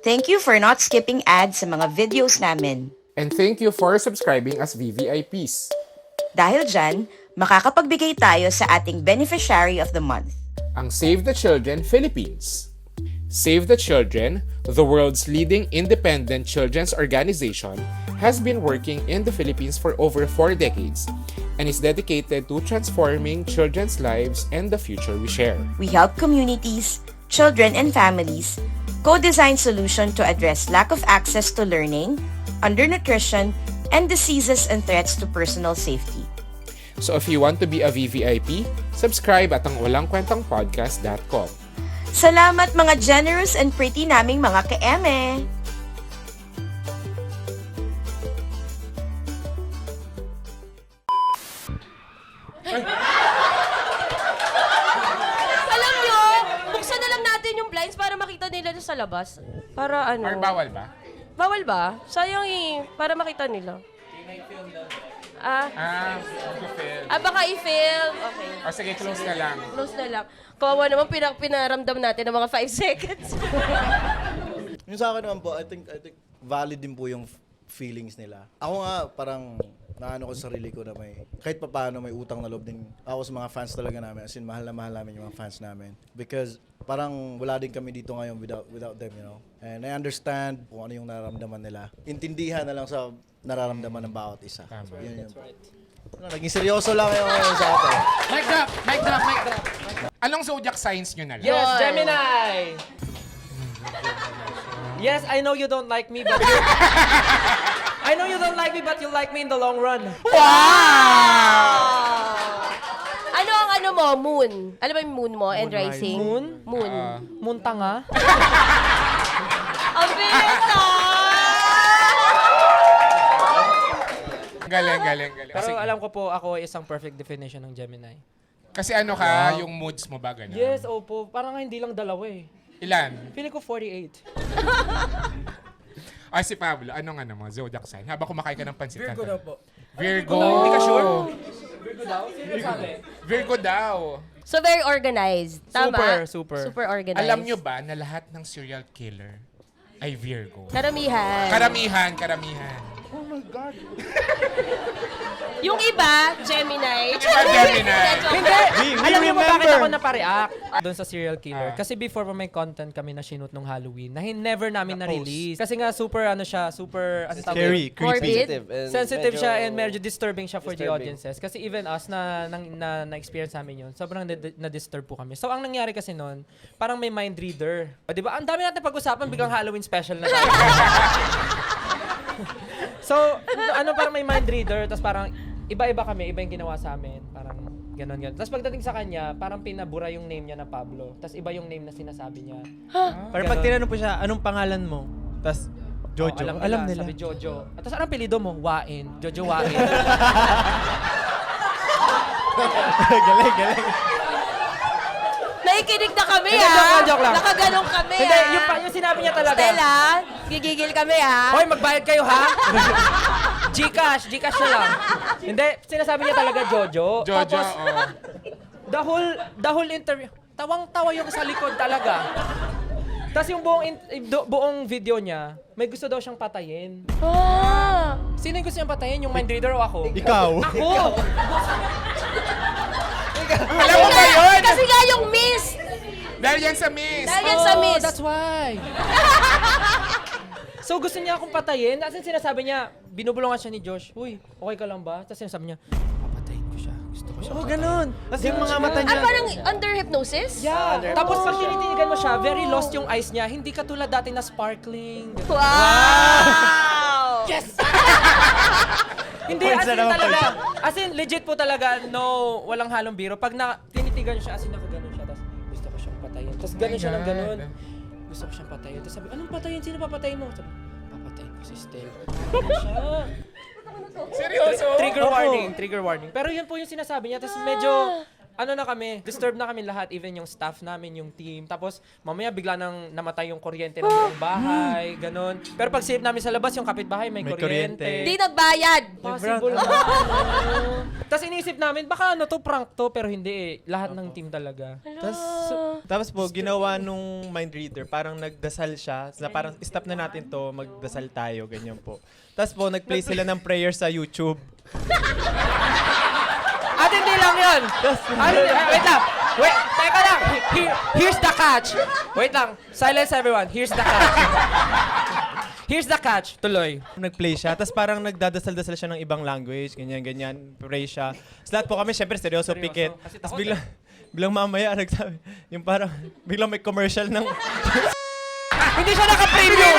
Thank you for not skipping ads sa mga videos namin. And thank you for subscribing as VVIPs. Dahil dyan, makakapagbigay tayo sa ating Beneficiary of the Month. Ang Save the Children Philippines. Save the Children, the world's leading independent children's organization, has been working in the Philippines for over 4 decades and is dedicated to transforming children's lives and the future we share. We help communities, children, and families co-design solutions to address lack of access to learning, undernutrition, and diseases and threats to personal safety. So if you want to be a VVIP, subscribe at ang walangkwentangpodcast.com. Salamat mga generous and pretty naming mga ka-eme! Alam nyo, buksan na lang natin yung blinds para makita nila sa labas. Para ano. Or bawal ba? Bawal ba? Sayang eh. Para makita nila. Baka i-film. Okay. O sige, close na lang. Close na lang. Kawawa naman pinaramdam natin ng mga 5 seconds. Yung sa akin naman po, I think valid din po yung feelings nila. Ako nga, parang naano ko sa sarili ko na may, kahit pa paano may utang na loob din ako sa mga fans talaga namin. As in, mahal na mahal namin yung mga fans namin. Because parang wala din kami dito ngayon without them, you know. And I understand kung ano yung nararamdaman nila. Intindihan na lang sa nararamdaman ng bawat isa. Tama. Yun. Ano, naging seryoso lang kayo ngayon sa atin. Mic drop! Mic drop! Mic drop! Anong zodiac signs nyo na lang? Yes, Gemini! Yes, I know you don't like me, but I know you don't like me, but you like me in the long run. Ano ang ano mo? Moon. Alam mo yung moon mo and rising? Moon? Moon. Muntanga? Ang bilis Galing. Pero Sige. alam ko po, ako ay isang perfect definition ng Gemini. Kasi ano ka, yung moods mo ba ganun? Yes, opo. Parang nga hindi lang dalawa eh. Ilan? Feeling ko 48. Ay, si Pablo, anong ano mo, zodiac sign? Habang kumakain ka ng pansit. Virgo daw po. Virgo. Hindi ka sure? Virgo daw? Sino sabi? Virgo daw. So, very organized. Tama? Super. Super organized. Alam nyo ba na lahat ng serial killer ay Virgo? Karamihan. Karamihan. Yung iba, Gemini. Iba, Gemini. Hindi! We Alam niyo ba bakit remember. ako napareact doon sa serial killer? Kasi before pa may content kami na shoot nung Halloween na never namin na-release. Kasi nga super ano siya, super ano tawag Scary, yun? creepy. Morbid. Sensitive siya and medyo disturbing siya for the disturbing. audiences. Kasi even us na-experience namin yun, sobrang na-disturb po kami. So ang nangyari kasi noon, parang may mind reader. O, di ba? Ang dami natin pag-usapan, biglang Halloween special na tayo. So, ano parang may mind reader, tapos parang iba-iba kami, iba yung ginawa sa amin. Parang ganon. Tapos pagdating sa kanya, parang pinabura yung name niya na Pablo. Tapos iba yung name na sinasabi niya. Pero pag tinanong po siya, anong pangalan mo? Tapos, Jojo. Oh, alam nila. Sabi Jojo. At tapos anong apelido mo? Wain. Jojo Wain. galing. Nakikinig na kami, Hindi, ha? joke lang. Nakaganong kami, Hindi, ha? yung sinabi niya talaga. Stella, gigigil kami, ha? Hoy, magbayad kayo, ha? Gcash na lang. Hindi, sinasabi niya talaga Jojo. Jojo, Tapos, oh. the whole interview, tawang-tawa yung sa likod talaga. Tapos yung buong video niya, may gusto daw siyang patayin. Ah. Sino yung gusto niyang patayin? Yung mind reader o ako? Ikaw. Ako! Alam mo ba yun? Kasi nga yung miss. Dahil yan sa miss. Dahil yan sa miss. That's why. So gusto niya akong patayin. As in, sinasabi niya, binubulungan siya ni Josh. Uy, okay ka lang ba? Tapos sinasabi niya, papatayin ko siya. Gusto ko siya. Oh, ganun. Tapos yung mga mata niya. Ah, parang under hypnosis? Yeah. Tapos pag tinitinigan mo siya, very lost yung eyes niya. Hindi katulad dati na sparkling. Wow! Yes! Hindi, Points as in na naman, talaga. As in, legit po talaga, no, walang halong biro. Pag tinitigan siya, as in nakaganon siya, tapos gusto ko siyang patayin. Tapos gano'n siya ng gano'n. Gusto ko siyang patayin. Tapos sabi, anong patayin? Sino papatayin mo? Sabi, papatayin ko si Stell. Gano'n siya. Seryoso? Trigger warning. Pero yun po yung sinasabi niya. Tapos medyo, ano na kami, disturb na kami lahat, even yung staff namin, yung team. Tapos mamaya bigla nang namatay yung kuryente ng buong bahay, ganun. Pero pag save namin sa labas, yung kapitbahay may kuryente. Hindi nagbayad. Possible na. Tapos iniisip namin, baka ano to, prank to, pero hindi eh. Lahat ng team talaga. Tapos po, ginawa nung mind reader, parang nagdasal siya. Na parang, stop na natin to, magdasal tayo, ganyan po. Tapos po, nag-play sila ng prayer sa YouTube. At hindi lang yun. Wait lang. Wait, teka lang. Here's the catch. Wait lang. Silence everyone. Here's the catch. Here's the catch. Tuloy. Nag-play siya, tapos parang nagdadasal-dasal siya ng ibang language, ganyan, pray siya. Tapos lahat po kami, syempre, seryoso, pikit. Kasi Tapos takot biglang mamaya, nagsabi, yung parang, biglang may commercial ng, Hindi siya naka-premium.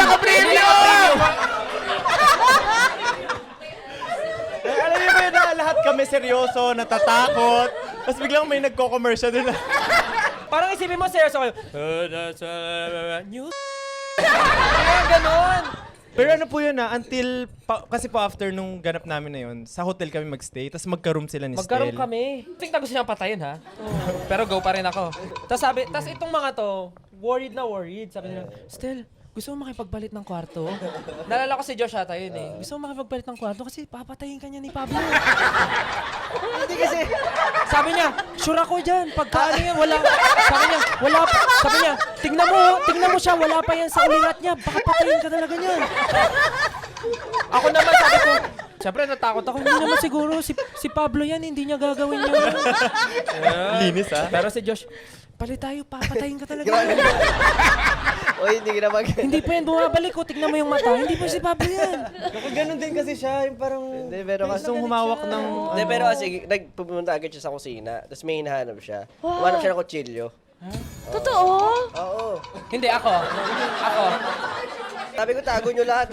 alam niyo ba yun na lahat kami seryoso, natatakot, tapos biglang may nagko-commercial din na, Parang isipin mo, seryoso kayo. News. Ayan, ganun. pero ano po yun until, kasi po after nung ganap namin na yun, sa hotel kami magstay, tapos magka-room sila ni Magkaroon Stel. kami. Think na gusto niya patayin, ha? Pero go pa rin ako. Tapos itong mga to, worried. Sabi nila, Stel, gusto mo makipagbalit ng kwarto? Nalala ko si Josh ata yun eh. Gusto mo makipagbalit ng kwarto kasi papatayin ka niya ni Pablo. Hindi kasi, Sabi niya, sure ako dyan. Pagka ano yan, wala. Sabi niya, wala pa. Sabi niya, tingnan mo siya, wala pa yan sa ulingat niya. Baka patayin ka talaga niyan. Ako naman sabi ko, siyempre natakot ako. Hindi naman siguro, si Pablo yan, hindi niya gagawin yun. Linis Pero si Josh, palit tayo, papatayin ka talaga. grabe. O, hindi ka na Hindi pa yan bumabalik ko, tignan mo yung mata. Hindi pa si Pablo yan. Nakaganon din kasi siya, yung parang, Hindi, pero kasi, gustong humawak ng, hindi, pero kasi, nagpupunta agad siya sa kusina, tapos may hinahanap siya. Humanap siya ng kutsilyo. Totoo? Oo. Hindi, ako. Sabi ko, tago nyo lahat.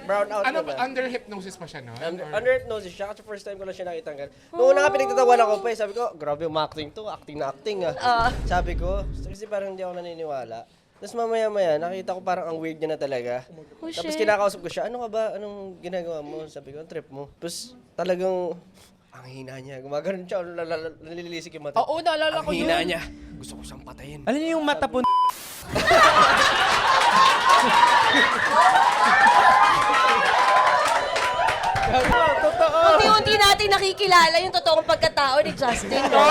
Brown out Ano na. ba? Under hypnosis pa siya, no? Under hypnosis siya, kasi first time ko lang siya nakita ng ganun. Noong una nga pinagtatawanan ko pa sabi ko, grabe yung acting to, acting na acting ah. Sabi ko, kasi parang hindi ako naniniwala. Tapos mamaya-maya, nakita ko parang ang weird niya na talaga. Oh, Tapos shit. kinakausap ko siya, ano ka ba? Anong ginagawa mo? Sabi ko, ang trip mo. Tapos talagang, ang hina niya. Gumagano'n siya, nalilisik yung mata. Oo, naalala ko Ang yun. hina niya. Gusto ko siyang patayin. alam niyo yung mata po hindi natin nakikilala yung totoong pagkatao ni Justin. No?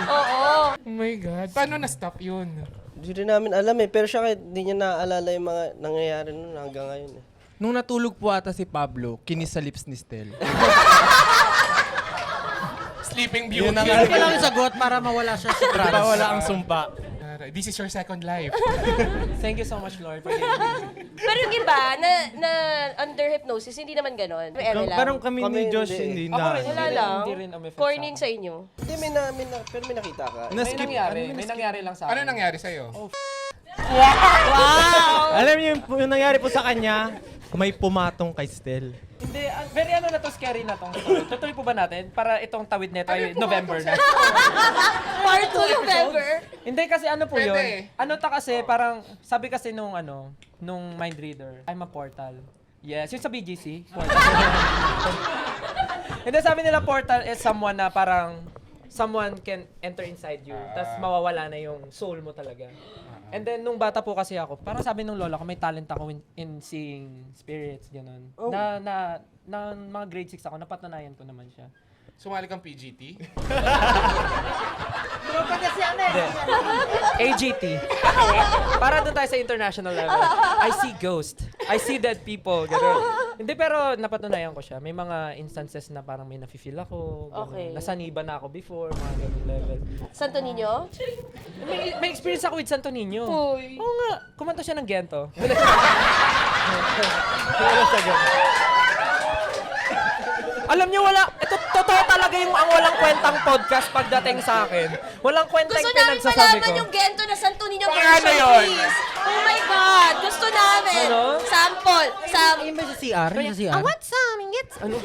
Oo. Oh my God. Paano na-stop yun? Hindi rin namin alam eh. Pero siya kahit hindi niya naaalala yung mga nangyayari nun hanggang ngayon eh. Nung natulog po ata si Pablo, kinis sa lips ni Stel. Sleeping Beauty. Yun na Hindi ko lang yung sagot para mawala siya sa trance. Diba wala ang sumpa? This is your second life. Thank you so much, Lord, for giving me. Pero yung iba, na under hypnosis, hindi naman ganon. May eme lang. Parang kami ni Kami Josh hindi. hindi Ako na. rin, Wala lang. Hindi rin umeffect Corning sa sa inyo. Hindi, pero may nakita ka. akin. May nangyari. May nangyari lang sa akin. Ano nangyari sa'yo? Alam niyo yung nangyari po sa kanya, may pumatong kay Stel. Hindi, very ano na to, scary na tong story. Tutuloy po ba natin? Para itong tawid nito ay November na. Part 2 November. Hindi kasi ano po yun. Pwede. Ano ta kasi, parang, sabi kasi nung mind reader, I'm a portal. Yes, yung sa BGC, portal. Hindi, sabi nila portal is someone na parang, someone can enter inside you, tapos mawawala na yung soul mo talaga. And then, nung bata po kasi ako, parang sabi nung lola ko, may talent ako in seeing spirits, gano'n. Na mga grade 6 ako, napatunayan ko naman siya. Sumali kang PGT? Hindi. AGT. Para doon tayo sa international level. I see ghost. I see dead people. Ganun. Hindi, pero napatunayan ko siya. May mga instances na parang may nafe-feel ako. Ganun. Okay. Nasaniba na ako before, mga ganun level. Santo Niño? May experience ako with Santo Niño. Uy. Oo nga. Kumanta siya ng Gento. Alam niyo, wala. Ito, totoo talaga yung ang walang kwentang podcast pagdating sa akin. Walang kwentang Gusto namin pinagsasabi malaman ko. yung Gento na Santo Niño Paano version, yun? please. Oh my God. Gusto namin. Ano? Sample. Yung ba sa CR? Yung sa CR? Ano?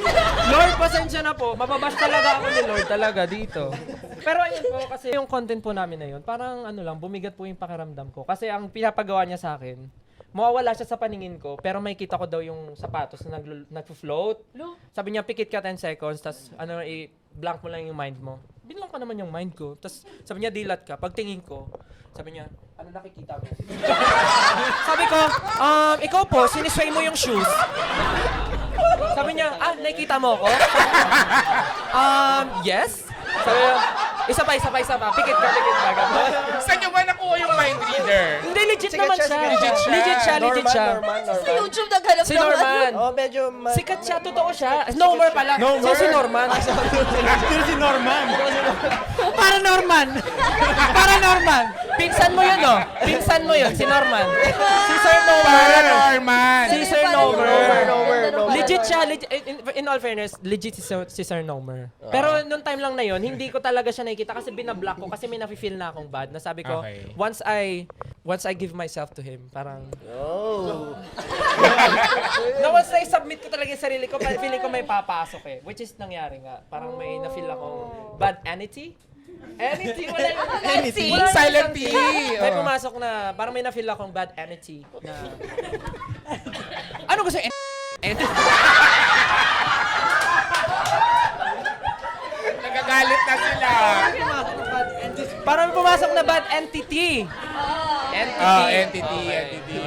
Lord, pasensya na po. Mababash talaga ako ni Lord talaga dito. Pero ayun po, kasi yung content po namin na yun, parang ano lang, bumigat po yung pakiramdam ko. Kasi ang pinapagawa niya sa akin, mawawala siya sa paningin ko, pero may kita ko daw yung sapatos na nag-float. Sabi niya, pikit ka 10 seconds, tas ano, i-blank mo lang yung mind mo. Binlang ko naman yung mind ko. Tas sabi niya, dilat ka. Pagtingin ko, sabi niya, ano nakikita mo? Sabi ko, ikaw po, sinisway mo yung shoes. Sabi niya, nakikita mo ako? Yes. Sabi niya, isa pa. Pikit ka. Ganun. Saan nyo ba nakuha yung mind reader? Hindi, legit Sikat naman siya, siya. sikat siya. Legit siya. Norman. Sa YouTube naghanap Si ng ano. Norman. Oh, medyo... Sikat siya, totoo siya. Nomer pala. Nomer? Si Norman. Actually si Norman. Paranorman! Pinsan mo yun, oh. Pinsan mo yun, si Norman. Si Sir Nomer. Paranorman! Si Sir Nomer. Nomer. Legit siya. In all fairness, legit si Sir Nomer. Pero nung time lang na yun, hindi ko talaga siya nakikita kasi binablock ko kasi may nafe-feel na akong bad. Na sabi ko, Okay. once I give myself to him, parang... Oh. Na once I submit ko talaga yung sarili ko, feeling ko may papasok eh. Which is nangyari nga. Parang may na-feel akong bad entity. Entity? Wala yung... Entity? Wala yung Silent isang T. T. May Oh. pumasok na, parang may na-feel akong bad entity na... Ano gusto yung entity? Nagagalit na sila. Parang may pumasok na bad entity. Entity. Entity.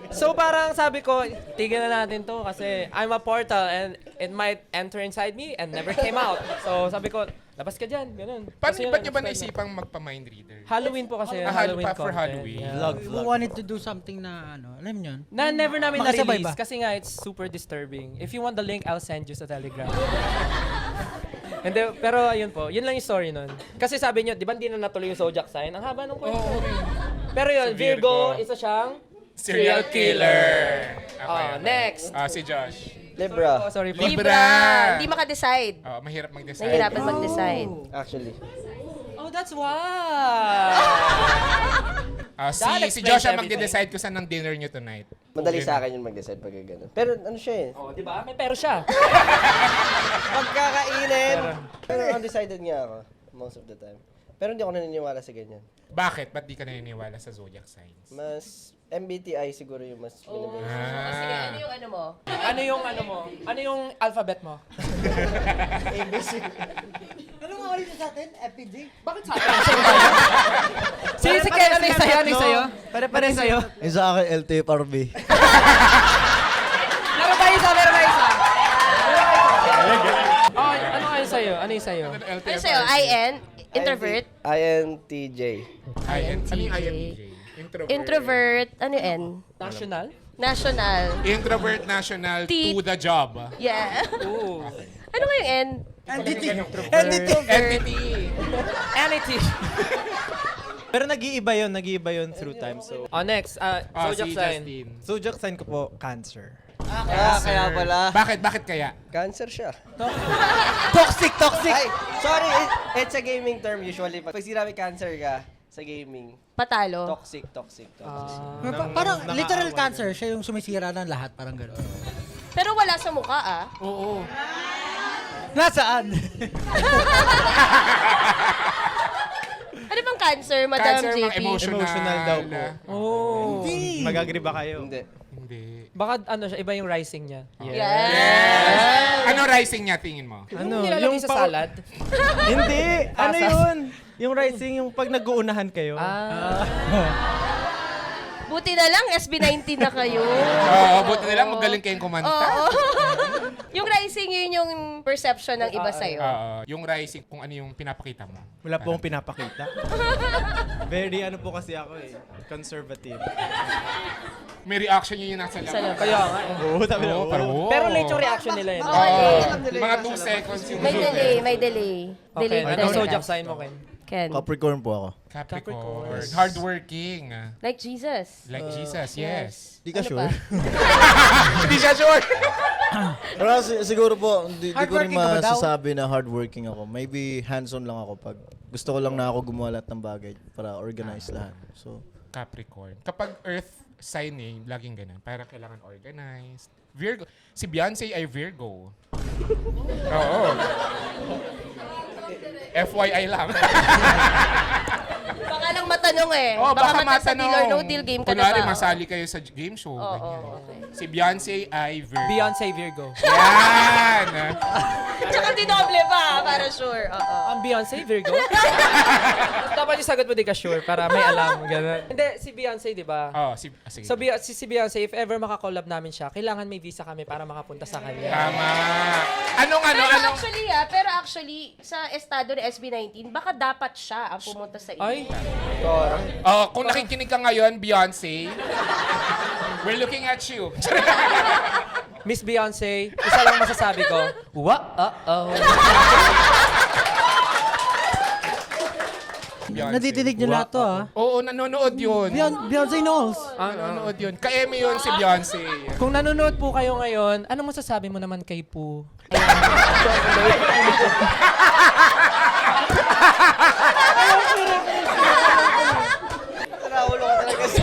So parang sabi ko, tignan na natin to kasi I'm a portal and it might enter inside me and never came out. So sabi ko, labas ka dyan, ganun. Ba't Kasi nyo ba yun, naisipang magpa-mind reader? Halloween po kasi. For content. Halloween. Yeah. We wanted to do something na alam niyo yun? Na never namin Makasabay na-release ba? kasi nga it's super disturbing. If you want the link, I'll send you sa Telegram. Hindi, pero ayun po, yun lang yung story nun. Kasi sabi nyo, di ba hindi na natuloy yung zodiac sign? Ang haba nung kwento. Pero yun, Si Virgo. Virgo, isa siyang Serial killer. Okay. Next. Si Josh. Libra. Sorry po. Libra. Hindi makadecide. Mahirap mag-decide. Nahihirapan mag-decide. Actually. Oh, that's why. That Si explains Josh ang everything. magde-decide kung saan ang dinner nyo tonight. Madali sa akin yung mag-decide pag gano'n. Pero ano siya eh. Oh, di ba? May pero siya. Pagkakainin. Pero undecided nga ako. Most of the time. Pero hindi ako naniniwala sa ganyan. Bakit? Ba't di ka naniniwala sa zodiac signs? Mas MBTI siguro yung mas binibig. Sige, ano yung ano mo? Ano yung ano mo? Ano yung alphabet mo? ABC. Ano nga ulit sa atin? FPG? Bakit sa akin? Si Ken, ano yung sa'yo? Ano yung sa'yo? Pare-pare sa'yo. Yung sa akin, LTFRB. Meron tayo isa, meron tayo isa. yung sa'yo? Ano sa'yo? IN? Introvert? INTJ. Ano yung INTJ? Introvert? Ano yung N? National? National. Introvert national T. to the job. Yeah. Oo. Ano nga yung N? Entity. Entity. Pero nag-iiba yun through time. So, Next. Zodiac Si sign. Justin. zodiac sign ko po, Cancer. Kaya pala. Bakit kaya? Cancer siya. Toxic! Ay, sorry. It's a gaming term usually. Pag sinabi cancer ka sa gaming, Patalo. toxic. Parang literal cancer, siya yung sumisira ng lahat, parang gano'n. Pero wala sa mukha, ah. Oo. Nasaan? Ano bang cancer, Madam Cancer, JP? mga Emotional daw po. Oh. Mag-agree ba kayo? Hindi. Hindi. Baka ano siya, iba yung rising niya. Yes. Ano rising niya, tingin mo? Ano? Nilalagay sa salad? Hindi. Ano Asas. yun? Yung rising, yung pag nag-uunahan kayo. Buti na lang, SB19 na kayo. Oo, buti na lang magaling kayong kumanta. Oo. Yung rising, yun yung perception ng iba sa'yo. Yung rising, kung ano yung pinapakita mo. Wala po akong pinapakita. Very ano po kasi ako conservative. May reaction yun yung nasa Sa labas. labas. Kaya nga. Oo, sabi na, Oo, pero Pero late yung reaction nila yun. mga 2 seconds yung May delay. Okay, Delay anong talaga. zodiac sign mo, Ken? Ken. Capricorn po ako. Capricorn. Hardworking. Like Jesus. Like Jesus, yes. Di ka Ano sure? pa? Hindi siya sure. Pero siguro po, di ko rin Hardworking ka ba daw? masasabi na hardworking ako. Maybe hands-on lang ako pag gusto ko lang na ako gumawa lahat ng bagay para organize lahat. So, Capricorn. Kapag earth sign eh, laging ganun. Para kailangan organized. Virgo. Si Beyonce ay Virgo. Oo. FYI lang. Baka lang matanong eh. Oh, baka sa deal or no deal game ka na Kunwari, ba? masali kayo sa game show. Oo, ganyan. okay. Si Beyonce ay Virgo. Beyonce Virgo. Yan! Tsaka dinoble pa, para sure. Oo. Ang Beyonce Virgo? Dapat yung sagot mo di ka sure para may alam. Ganun. Hindi, si Beyonce, di ba? Oh, sige. So, si Beyonce, if ever makakollab namin siya, kailangan may visa kami para makapunta sa kanya. Tama. Anong? Pero actually, sa estado ni SB19, baka dapat siya ang pumunta sa inyo. Ay, Oh, kung nakikinig ka ngayon, Beyonce, we're looking at you. Miss Beyonce, isa lang masasabi ko, uh-oh. Beyonce. Nadidinig niyo lahat to, ah. Oo, nanonood yun. Beyonce knows. Nanonood yun. Ka-Emmy yun si Beyonce. Kung nanonood po kayo ngayon, ano masasabi mo naman kay Poo? Nakaulo ka talaga sa...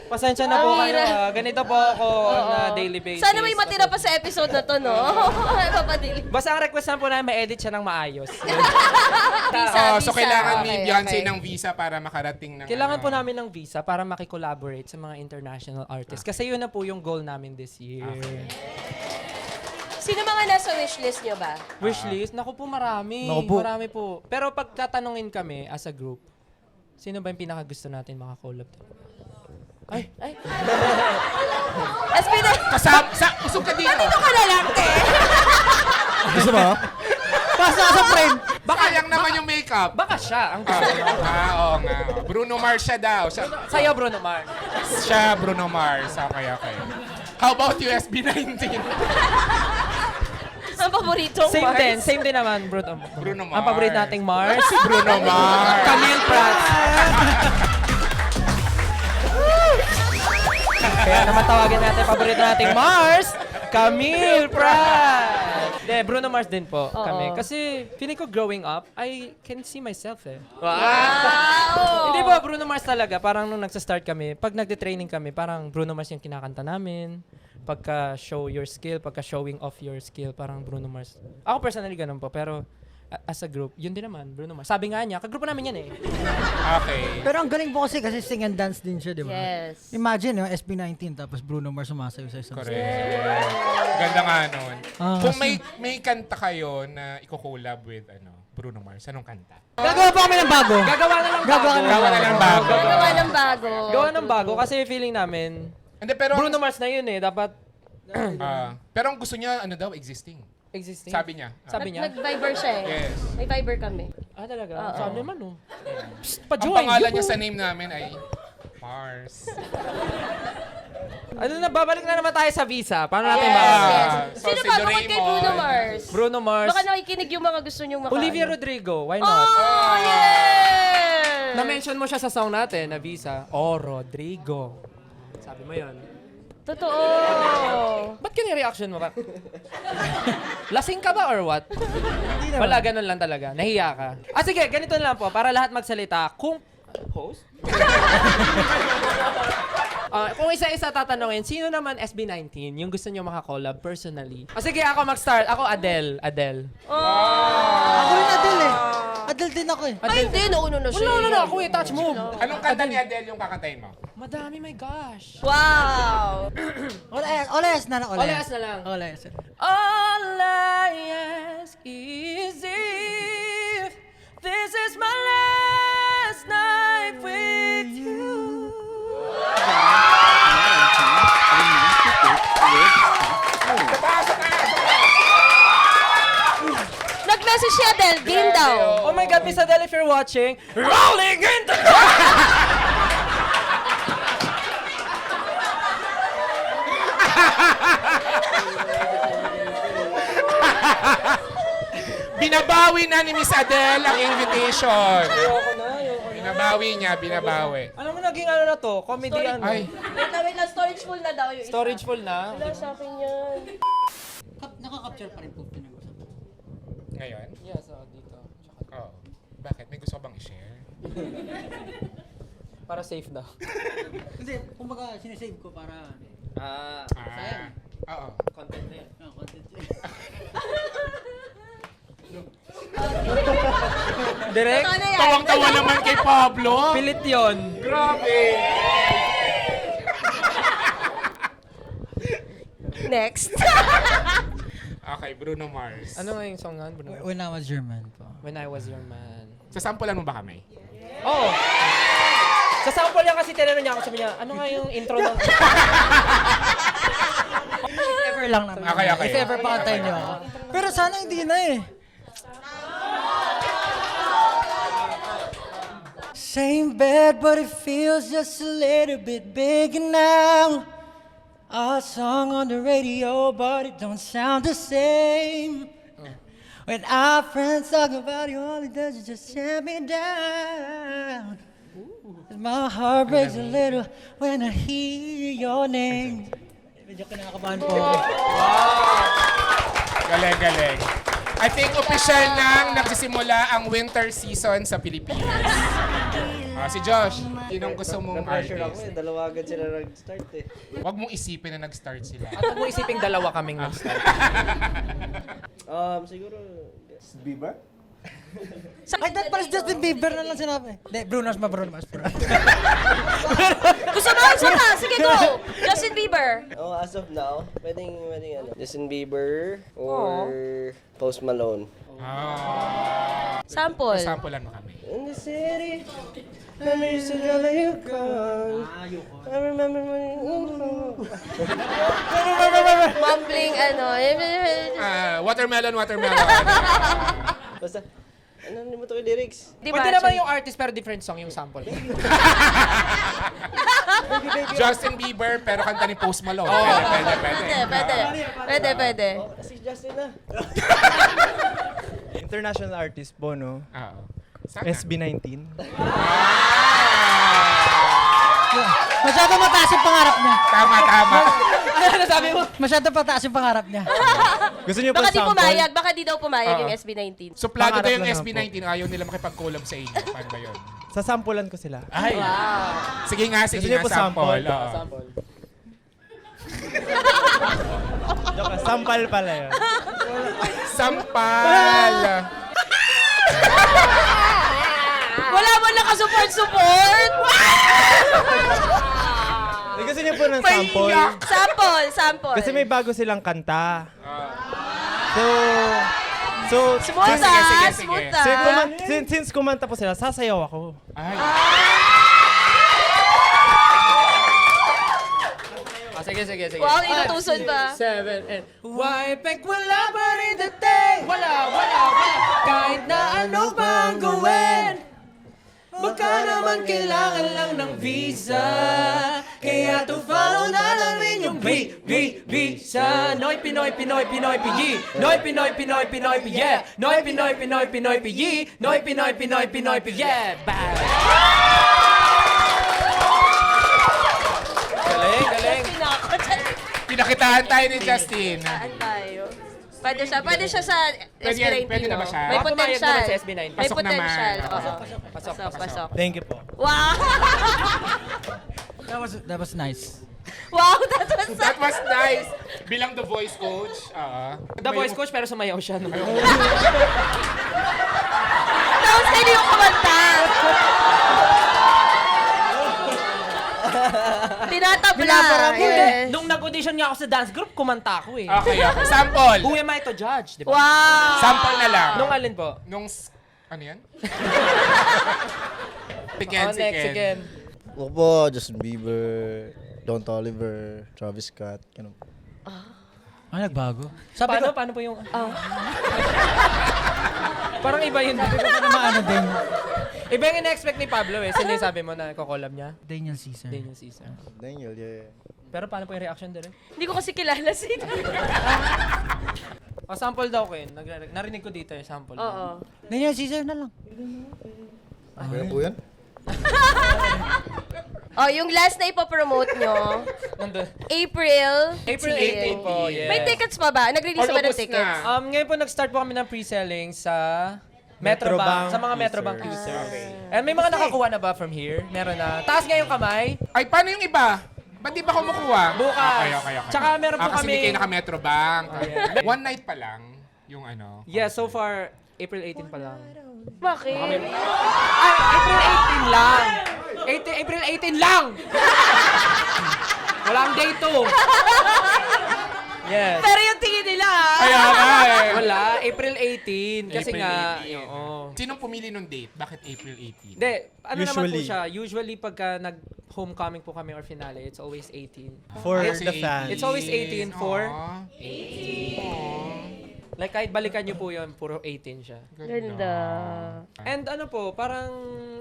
Pasensya na po Ang kayo. hirap. Ganito po ako na daily basis. Sana may matira pa sa episode na to, no? Papadili. Basta ang request lang po na ma-edit siya ng maayos. So kailangan ni Okay, Beyonce okay. ng visa para makarating ng Kailangan po ano. namin ng visa para makikollaborate sa mga international artists. Kasi yun na po yung goal namin this year. Sino mga nasa wishlist nyo ba? Wishlist? Naku po, marami. Naku po. Marami po. Pero pag tatanungin kami as a group, sino ba yung pinakagusto natin makakollab? Ay, SB19, Usog ka dito. dito ka na lang, te. gusto mo? Pasa ka sa frame. Baka yang naman yung makeup. baka siya ang gusto mo. Oo nga. Bruno Mars siya daw. Sa'yo, Bruno Mars. Siya Bruno Mars. Okay. How about you, SB19? Ang paboritong Mars. Same din naman, Bruno Bruno Ang paborito Mars. nating Mars. Bruno Mars. Camille Prats. Kaya naman tawagin natin paborito nating Mars, Camille Prats. Bruno Mars din po kami. Kasi feeling ko growing up, I can see myself eh. Wow! Hindi ba, Bruno Mars talaga. Parang nung nagsa-start kami, pag nagde-training kami, parang Bruno Mars yung kinakanta namin. Pagka show your skill, pagka showing off your skill, parang Bruno Mars. Ako personally ganun po, pero as a group, yun din naman, Bruno Mars. Sabi nga niya, kagrupo namin yan eh. Okay. Pero ang galing po kasi sing and dance din siya, di ba? Yes. Imagine, yung SB19 tapos Bruno Mars sumasayo sa isang Correct. Ganda nga nun. Ah, Kung may kanta kayo na i-collab with Bruno Mars, anong kanta? Gagawa pa kami ng bago. Gagawa na lang bago. Gagawa na Gawa na lang bago. Gawa ng bago. Gawa ng bago kasi feeling namin, Hindi, pero Bruno Mars na yun eh. Dapat, pero ang gusto niya, existing. Existing? Sabi niya. Sabi niya? Nag-Viber siya eh. Yes. May Viber kami. Ah, talaga? Oo. Sabi naman, oh. Psst, Ang pa-join! pangalan niya Yuhu! sa name namin ay Mars. Ano na, babalik na naman tayo sa visa. Paano natin Yes, ba? yes. So, Sino si ba bukod kay Doraemon. Bruno Mars? Bruno Mars. Baka nakikinig yung mga gusto niyong makaano. Olivia Rodrigo, why not? Oh, yeah! Na-mention mo siya sa song natin na visa. Oh, Rodrigo. Sabi mo yun. Totoo. Ba't ganyan reaction mo? Lasing ka ba or what? Wala, ganun lang talaga. Nahiya ka. Ah, sige, ganito na lang po. Para lahat magsalita. Kung... Host? Kung isa-isa tatanungin, sino naman SB19 yung gusto nyo makakollab personally? Ah, sige, ako mag-start. Ako, Adele. Adele. Ako rin Adele eh. Adele din ako eh. Ay, hindi. Nauna na siya. No, ako eh. Touch move. Anong kanta ni Adele yung kakantahin mo? Madami, my gosh. Wow! Olayas na lang. Olayas na lang. Olayas. All I ask is if this is my last night with you. Nag-message si Adele. Game daw. Oh my God, Miss Adele, if you're watching, rolling into Binabawi na ni Miss Adele ang invitation. Binabawi niya, binabawi. Alam mo, naging ano na to? Comedy ano? Ay, Wait lang. Storage full na daw yung isa. Storage full na? Wala sa akin yan. Nakaka-capture pa rin po pinag-usapan. ngayon? Yes, dito. Oo. Bakit? May gusto ka bang i-share? Para safe daw. Hindi, kumbaga sinesave ko para Oo. Content na yan. content. Direct? Ano yan? Tawang-tawa naman kay Pablo. Pilit yun. Grabe. Next. Okay, Bruno Mars. Ano nga yung song nga? Bruno? When I was German po. When I Was Your Man. Sasampulan mo ba kami? Oo. Sa sample yan kasi tinanong niya ako, sabi niya, ano nga yung intro ng... If ever lang naman. Okay. If ever pakantayin niyo ako. Pero sana hindi na eh. Same bed, but it feels just a little bit bigger now. Our song on the radio, but it don't sound the same. When our friends talk about you, all it does is just tear me down. My heart breaks a little when I hear your name. Medyo kinakabahan po. Galing. I think official nang nagsisimula ang winter season sa Pilipinas. Si Josh, yun ang gusto mong Na-pressure ako artist. eh. Dalawa agad sila nag-start eh. Huwag mong isipin na nag-start sila. At huwag mo isiping dalawa kaming nag-start. Siguro, Bieber? Ay, that pala si Justin Bieber na lang sinabi. Hindi, Bruno Mars. Gusto mo? Isa pa. Sige, go. Justin Bieber. As of now, pwedeng ano, Justin Bieber or Post Malone. Sample. Sampulan mo kami. In the city, I used to love you gone. I remember when you... Mumbling, ano. Watermelon. Basta, ano mo to yung lyrics? Di ba? Pwede naman yung artist pero different song yung sample. Justin Bieber, pero kanta ni Post Malone. Pwede. Si Justin na. International artist, Bono. Oo. Sana. SB19. Masyado mataas yung pangarap niya. Tama. Ano sabi mo? Masyado mataas yung pangarap niya. Gusto niyo po Baka di sample? pumayag. Baka di daw pumayag yung SB19. Suplado Pangarap daw yung lang SB19, ayaw nila makipag-collab sa inyo. Paano ba yun? Sasampulan ko sila. Ay! Sige nga, Gusto niyo po sample. sample? Oo. Sample. Joke lang, sampal pala yun. Sampal! Wala mo nakasupport-support. Gusto niyo po ng sample? Sample. Kasi may bago silang kanta. Smooth sige. Since kumanta po sila, sasayaw ako. Ay. Sige. Wow, inutusan pa. 7, and why pek wala pa rin dating? Wala. Kahit na ano bang gawin, baka naman kailangan lang ng visa. Kaya to follow na lang rin yung visa. Noy Pinoy PG. Noy Pinoy PG. Yeah. Noy Pinoy PG. Noy Pinoy PG. Yeah. Bang! Galing. Pinakitaan tayo ni Justin. Saan tayo? Pwede siya sa SB19. Pwede na ba siya? May Baka pumayag potential. naman sa SB19. May Pasok naman. potential. Oo. Pasok. Thank you po. Wow! That was nice. Wow, that was That was nice. Bilang the voice coach. The voice coach pero sumayaw siya. No? Tapos kayo yung kumanta. Tinatabla. Yes. Nung nag-audition nga ako sa dance group, kumanta ako eh. Okay. Sample. Who am I to judge? Di ba? Wow! Sample na lang. Nung alin po? Ano yan? Next again. Ako po, Justin Bieber, Don Toliver, Travis Scott, ganun. Ay, nagbago. Sabi ko, Paano po yung... Parang iba yun. naman ano din. Iba yung in-expect ni Pablo eh. Sino yung sabi mo na ko-collab niya? Daniel Caesar. Daniel Caesar. Daniel, yeah. Pero paano po yung reaction doon? Hindi ko kasi kilala si O, sample daw ko yun. Narinig ko dito yung sample. Oo. Daniel Caesar na lang. Kaya po yan? Oh, yung last na ipopromote nyo, Nandun. April 18 po, yes. May tickets pa ba? Nag-release Or ba ng ubos tickets? na. Ngayon po nag-start po kami ng pre-selling sa Metrobank. Sa mga Metrobank users. And may mga nakakuha na ba from here? Meron na. Taas nga yung kamay. Ay, paano yung iba? Ba't di ba kumukuha? Bukas. Okay. Tsaka meron po kasi kami- hindi kayo naka-Metro Bank. Yeah. One night pa lang yung ano. Yeah, so far, April 18 pa lang. Bakit? Ay, April 18 lang! April 18 lang! Walang day 2. Yes. Pero yung tingin nila, Kaya nga eh. Wala, April 18. Kasi April nga, 18. oo. Sinong pumili nung date? Bakit April 18? Hindi, ano naman po Usually. siya. Usually, pagka nag-homecoming po kami or finale, it's always 18. For Kasi the fans. It's always 18 for... Aw. Like, kahit balikan nyo po yun, puro 18 siya. ganda. And ano po, parang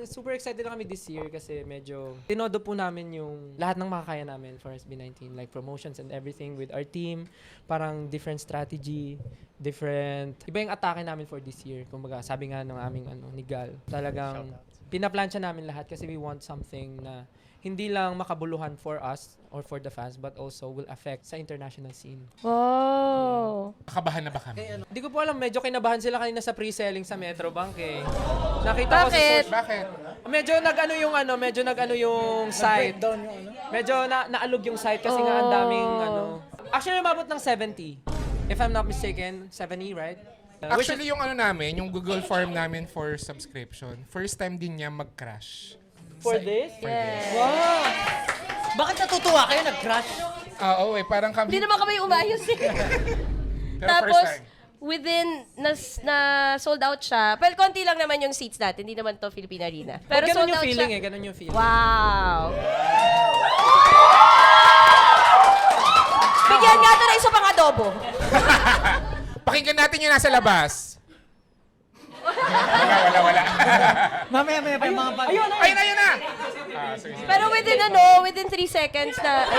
super excited na kami this year kasi medyo tinodo po namin yung lahat ng makakaya namin for SB19. Like promotions and everything with our team. Parang different strategy, iba yung atake namin for this year. Kumbaga, sabi nga ng aming ni Gal, talagang pinaplansya namin lahat kasi we want something na hindi lang makabuluhan for us or for the fans but also will affect sa international scene. Wow. Nakabahan na ba kami? Hindi ko po alam, medyo kinabahan sila kanina sa pre-selling sa Metrobank eh. Nakita ko sa Bakit? Bakit? medyo nag-ano yung site. Medyo naalog yung site kasi nga ang daming Actually, umabot ng 70. If I'm not mistaken, 70, right? Actually, yung namin, yung Google form namin for subscription, first time din niya mag-crash. For this? Wow! Bakit natutuwa kayo? Nag-crash? Oo parang kami. Hindi naman kami umayos eh. Pero Tapos, first time. within, na sold out siya. Well, konti lang naman yung seats natin. Hindi naman to Philippine Arena. Pero Ganun sold yung out feeling siya. ganun yung feeling. Wow. Bigyan nga ito na isa pang adobo. Pakinggan natin yung nasa labas. Wala. Mamaya pa yung mga bag. Ayun na! Sige. Pero within 3 seconds na... 5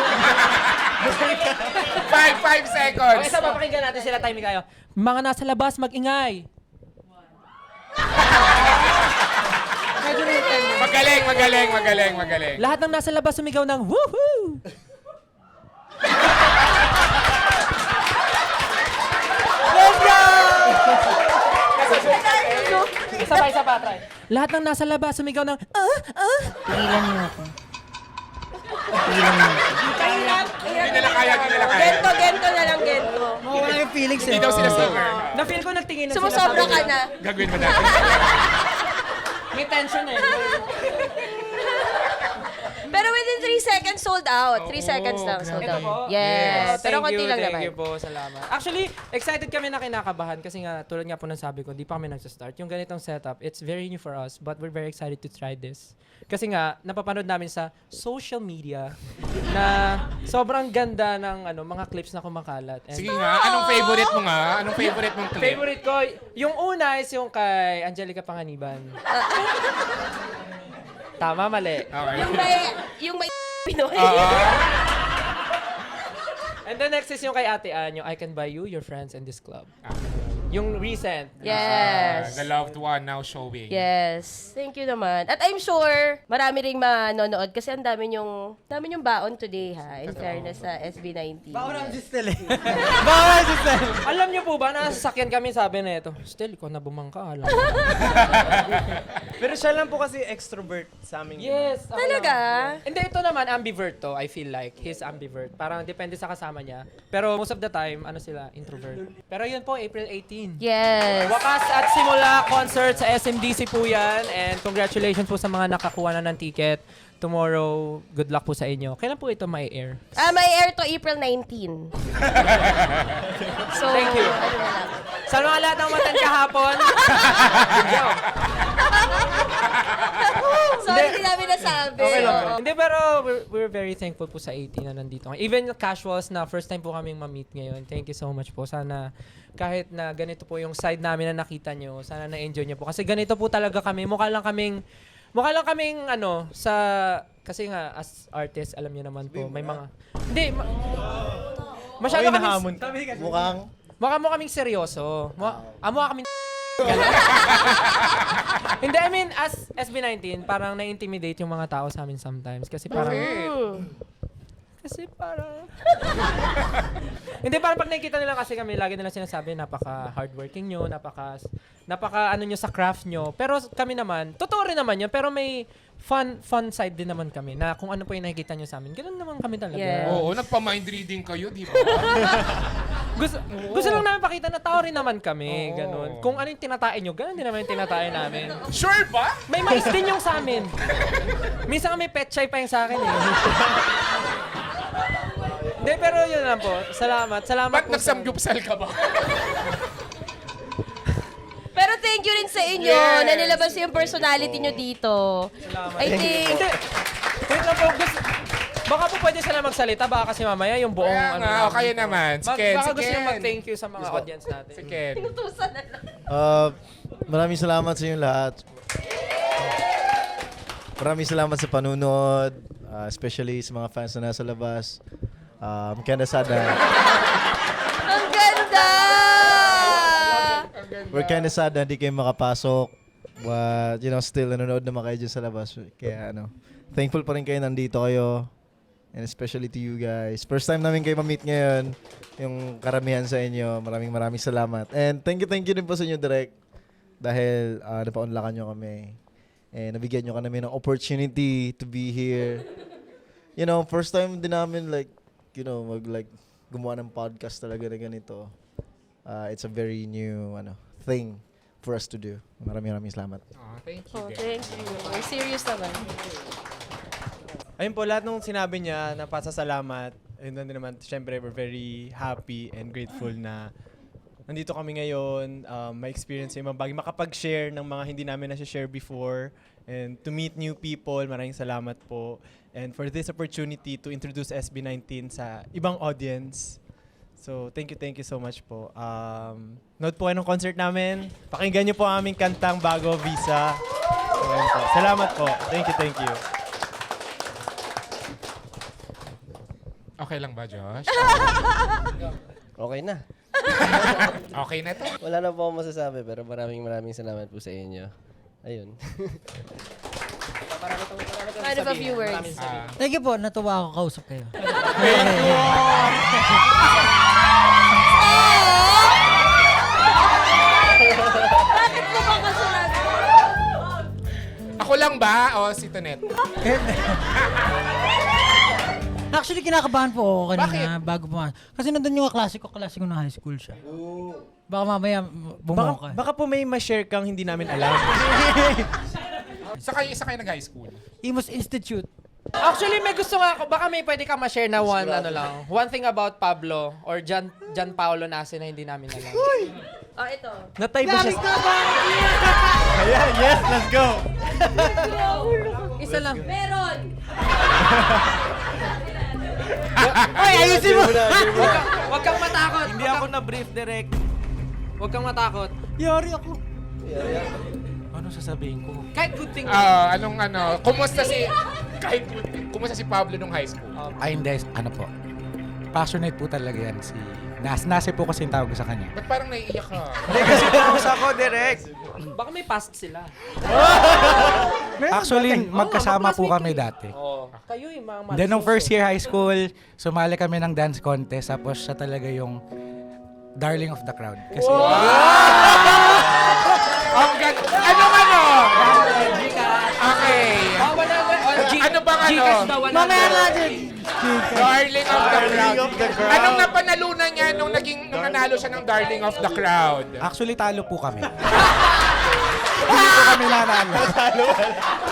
seconds. Okay, sa papakinggan natin sila timing kayo. Mga nasa labas, mag-ingay. Magaling. Lahat ng nasa labas sumigaw ng woohoo! Isa pa, try. Lahat ng nasa labas sumigaw ng Pigilan niyo ako. Hindi nila kaya. Gento na lang, gento. Mawala yung feelings Hindi daw sila singer. Na-feel ko nagtingin na sila. Sumusobra ka na. Gagawin mo natin. May tension eh. Pero within 3 seconds, sold out. 3 seconds lang, sold Ito po? out. Yes. Pero Thank konti you, lang thank naman. you po, salamat. Actually, excited kami na kinakabahan kasi nga, tulad nga po ng sabi ko, di pa kami nagsa-start. Yung ganitong setup, it's very new for us, but we're very excited to try this. Kasi nga, napapanood namin sa social media na sobrang ganda ng mga clips na kumakalat. And Sige nga, anong favorite mo nga? Anong favorite mong clip? favorite ko, yung una is yung kay Angelica Panganiban. Tama, mali. Okay. Yung may Pinoy. And the next is yung kay Ate Ann, yung I Can Buy You, Your Friends, and This Club. Yung recent. Yes. The loved one now showing. Yes. Thank you naman. At I'm sure marami ring manonood kasi ang dami yung baon today ha. In fairness sa SB19. Baka naman si Stel eh. Alam niyo po ba, nasasakyan kami, sabi na ito, still, ikaw na bumangka, alam. Pero siya lang po kasi extrovert sa amin. Yes. ako Talaga? lang. Hindi, ito naman, ambivert to, I feel like. He's ambivert. Parang depende sa kasama niya. Pero most of the time, sila, introvert. Pero yun po, April 18. Yes. Wakas at simula concert sa SMDC po yan. And congratulations po sa mga nakakuha na ng ticket. Tomorrow, good luck po sa inyo. Kailan po ito may air? May air to April 19. So, Thank you. ano na lang. Sa mga lahat ng matan kahapon. Sorry, hindi namin nasabi. Okay lang. Oo. Hindi, pero we're very thankful po sa 18 na nandito. Even casuals na first time po kaming ma-meet ngayon. Thank you so much po. Sana kahit na ganito po yung side namin na nakita nyo, sana na-enjoy nyo po. Kasi ganito po talaga kami. Mukha lang kaming kasi nga as artist, alam niyo naman po, may mga hindi masyado Okay, kami nahamon. Mukhang mukha mo kaming seryoso. Mukha kaming Hindi, I mean, as SB19, parang na-intimidate yung mga tao sa amin sometimes. Kasi parang hindi, parang pag nakikita nila kasi kami, lagi nila sinasabi, napaka-hardworking nyo, napaka nyo sa craft nyo. Pero kami naman, totoo rin naman yun, pero may fun side din naman kami, na kung ano po yung nakikita nyo sa amin, ganun naman kami talaga. Yeah. Oo, nagpa-mind reading kayo, di ba? Gusto lang namin pakita na tao rin naman kami, Oo. ganun. Kung ano yung tinatain nyo, ganun din naman yung tinatain namin. Sure ba? May mais din yung sa amin. Minsan kami pet chai pa yung sa akin eh. Hindi, pero yun lang po. Salamat. Ba't po nagsamgyupsal ka ba? Pero thank you rin sa inyo Yes. na nilabas yung personality nyo dito. Salamat. I think... Hindi. Wait lang po. Baka po pwede sila magsalita. Baka kasi mamaya yung buong Kaya nga, namin. kaya naman. Si Ken, Baka si gusto Ken. nyo mag-thank you sa mga audience natin. Si Ken. Tutusan na lang. maraming salamat sa inyo lahat. Maraming salamat sa panunood, especially sa mga fans na nasa labas. Kinda sad na. Ang ganda! We're kinda sad na hindi kayo makapasok. But, still nanonood naman kayo dyan sa labas. Kaya, thankful pa rin kayo nandito kayo. And especially to you guys. First time namin kayo ma-meet ngayon. Yung karamihan sa inyo. Maraming salamat. And thank you din po sa inyo, Direk. Dahil napaunlakan nyo kami. And nabigyan nyo kami ng opportunity to be here. First time din namin gumawa ng podcast talaga na ganito. It's a very new thing for us to do. Maraming salamat. Oh, thank you, Oh, Ken. thank you. Serious naman. Ayun po, lahat nung sinabi niya na pasasalamat, ayun din naman, syempre, we're very happy and grateful na nandito kami ngayon, ma-experience yung mga bagay, makapag-share ng mga hindi namin na-share before, and to meet new people. Maraming salamat po. And for this opportunity to introduce SB19 sa ibang audience. So, thank you so much po. Note po kayo ng concert namin. Pakinggan niyo po ang aming kantang Bago Visa. So, ayun po. Salamat po. Thank you. Okay lang ba, Josh? Okay na. Okay na to. Wala na po akong masasabi, pero maraming salamat po sa inyo. Ayun. Kind of a few words. Thank you po, natuwa ako kausap kayo. Bakit mo ba kasunod? Ako lang ba? O si Tonet? Actually, kinakabahan po ako kanina Bakit? bago pumasok. Kasi nandun yung klase ko na high school siya. Baka mamaya bumuha ka. Baka po may ma-share kang hindi namin alam. Sa kayo nag-high school? Imus Institute. Actually, may gusto nga ako. Baka may pwede ka ma-share na one thing about Pablo or John Paolo Nasi na hindi namin alam. Oh, ito. Natay ba siya? Ayan, yes, let's go! Isa lang. Meron! Hoy, ayusin mo! Huwag kang matakot. Hindi ako na-brief direct. Huwag kang matakot. Yari ako. Ano sasabihin ko? Kahit good thing. Kumusta si Pablo nung high school? Ay, hindi. Ano po? Passionate po talaga yan si Nasi po kasi yung tawag ko sa kanya. Ba't parang naiiyak ka? Hindi kasi tapos ako direct. Baka may past sila. Actually, magkasama po kami dati. Kayo yung mga Then, nung first year high school, sumali kami ng dance contest. Tapos siya talaga yung darling of the crowd. Kasi, Okay. Ano bang Mamaya nga din. Darling of the crowd. Anong napanalunan niya nung nanalo siya ng Darling of the Crowd? actually, talo po kami. Hindi po kami nanalo.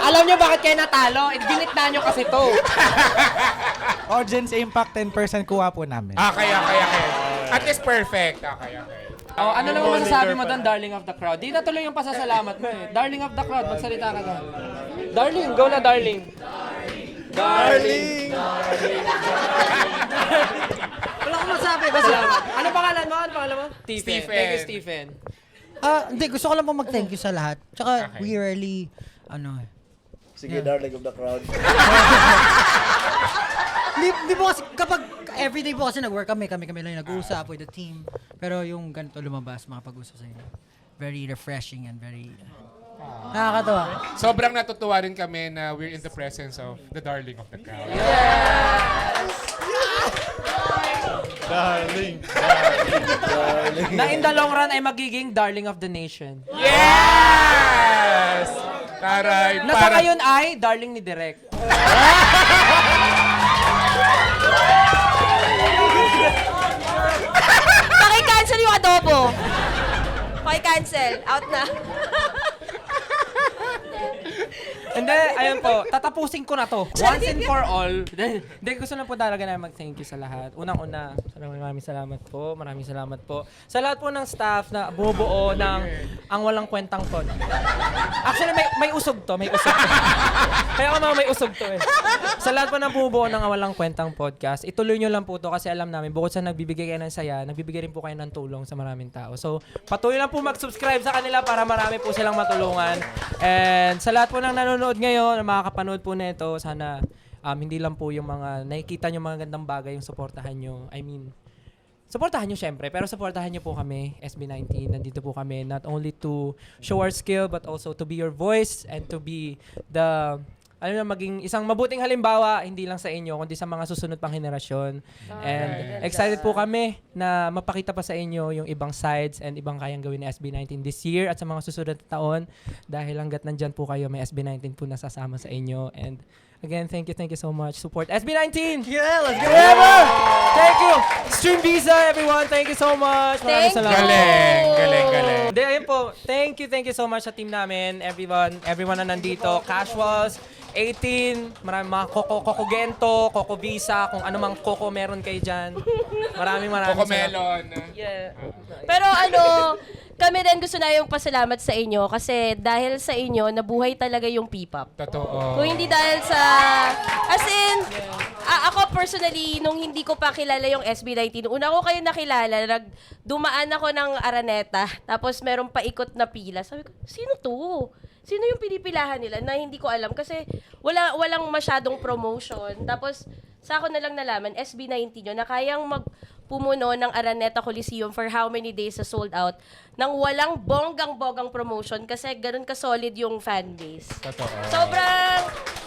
Alam nyo bakit kayo natalo? Ginitna nyo kasi to. Audience impact 10% kuha po namin. Okay. At least perfect. Okay. Oh, ano naman masasabi mo doon, darling of the crowd? Di na tuloy yung pasasalamat mo eh. Darling of the crowd, magsalita ka doon. Darling, go na darling. Darling. Wala akong masabi, basta. Ano pangalan mo? Stephen. Thank you, Stephen. Hindi, gusto ko lang po mag-thank you sa lahat. Tsaka, Okay. we rarely, Sige, darling of the crowd. Di po kasi, kapag everyday po kasi nag-work kami lang yung nag-uusap with the team. Pero yung ganito lumabas, makapag-usap sa inyo. Very refreshing and very, nakakatawa. Sobrang natutuwa rin kami na we're in the presence of the Darling of the Crowd. Darling. Na in the long run ay magiging darling of the nation. Yes! Taray, Na sa ngayon ay darling ni Direk. Paki-cancel yung adobo. Paki-cancel. Out na. Hindi, ayun po, tatapusin ko na to. Once and for all. Hindi, gusto lang po talaga na mag-thank you sa lahat. Unang-una, maraming salamat po. Maraming salamat po. Sa lahat po ng staff na bumubuo ng Ang Walang Kwentang Pod. Actually, may usog to. May usog to. Kaya ako may usog to eh. Sa lahat po ng bumubuo ng Ang Walang Kwentang Podcast, ituloy nyo lang po to kasi alam namin, bukod sa nagbibigay kayo ng saya, nagbibigay rin po kayo ng tulong sa maraming tao. So, patuloy lang po mag-subscribe sa kanila para marami po silang matulungan. And sa lahat po ng nanonood ngayon, na makakapanood po nito, sana hindi lang po yung mga nakikita nyo mga gandang bagay yung supportahan nyo. I mean, supportahan nyo syempre, pero supportahan nyo po kami, SB19. Nandito po kami not only to show our skill, but also to be your voice and to be the, maging isang mabuting halimbawa, hindi lang sa inyo, kundi sa mga susunod pang henerasyon. And excited po kami na mapakita pa sa inyo yung ibang sides and ibang kayang gawin ni SB19 this year at sa mga susunod na taon. Dahil hanggat nandyan po kayo, may SB19 po nasasama sa inyo. And again, thank you so much. Support SB19! Yeah, let's go! Forever! Thank you! Stream Visa, everyone! Thank you so much! Maraming Thank salamat. Galing. Hindi, ayun po. Thank you so much sa team namin. Everyone na nandito. Casuals, 18, maraming mga Coco Gento, Coco Visa, kung ano mang Coco meron kayo dyan. Maraming Coco salamat. Melon. Yeah. Pero kami rin gusto na yung pasalamat sa inyo kasi dahil sa inyo, nabuhay talaga yung P-pop. Totoo. Kung hindi dahil sa... As in, ako personally, nung hindi ko pa kilala yung SB19, una ko kayo nakilala, dumaan ako ng Araneta, tapos meron paikot na pila. Sabi ko, sino to? Sino yung pinipilahan nila na hindi ko alam? Kasi walang masyadong promotion. Tapos, sa ako na lang nalaman, SB19 yun, na kayang pumuno ng Araneta Coliseum for how many days sa sold out nang walang bonggang-bogang promotion kasi ganun ka-solid yung fanbase. Totoo. Sobrang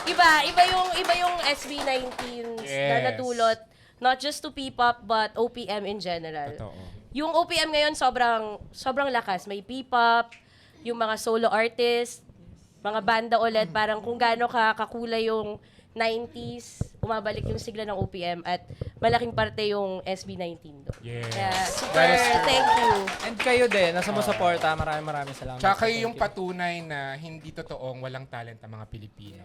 iba yung SB19 na Yes. natulot not just to P-pop but OPM in general. Totoo. Yung OPM ngayon sobrang lakas. May P-pop, yung mga solo artists, mga banda ulit, parang kung gaano kakulay yung 90s, umabalik yung sigla ng OPM at malaking parte yung SB19 doon. Yes. Kaya super That is true. thank you. And kayo din, nasa sumusuporta. Maraming salamat. Tsaka kayo Thank yung you. patunay na hindi totoong walang talent ang mga Pilipino.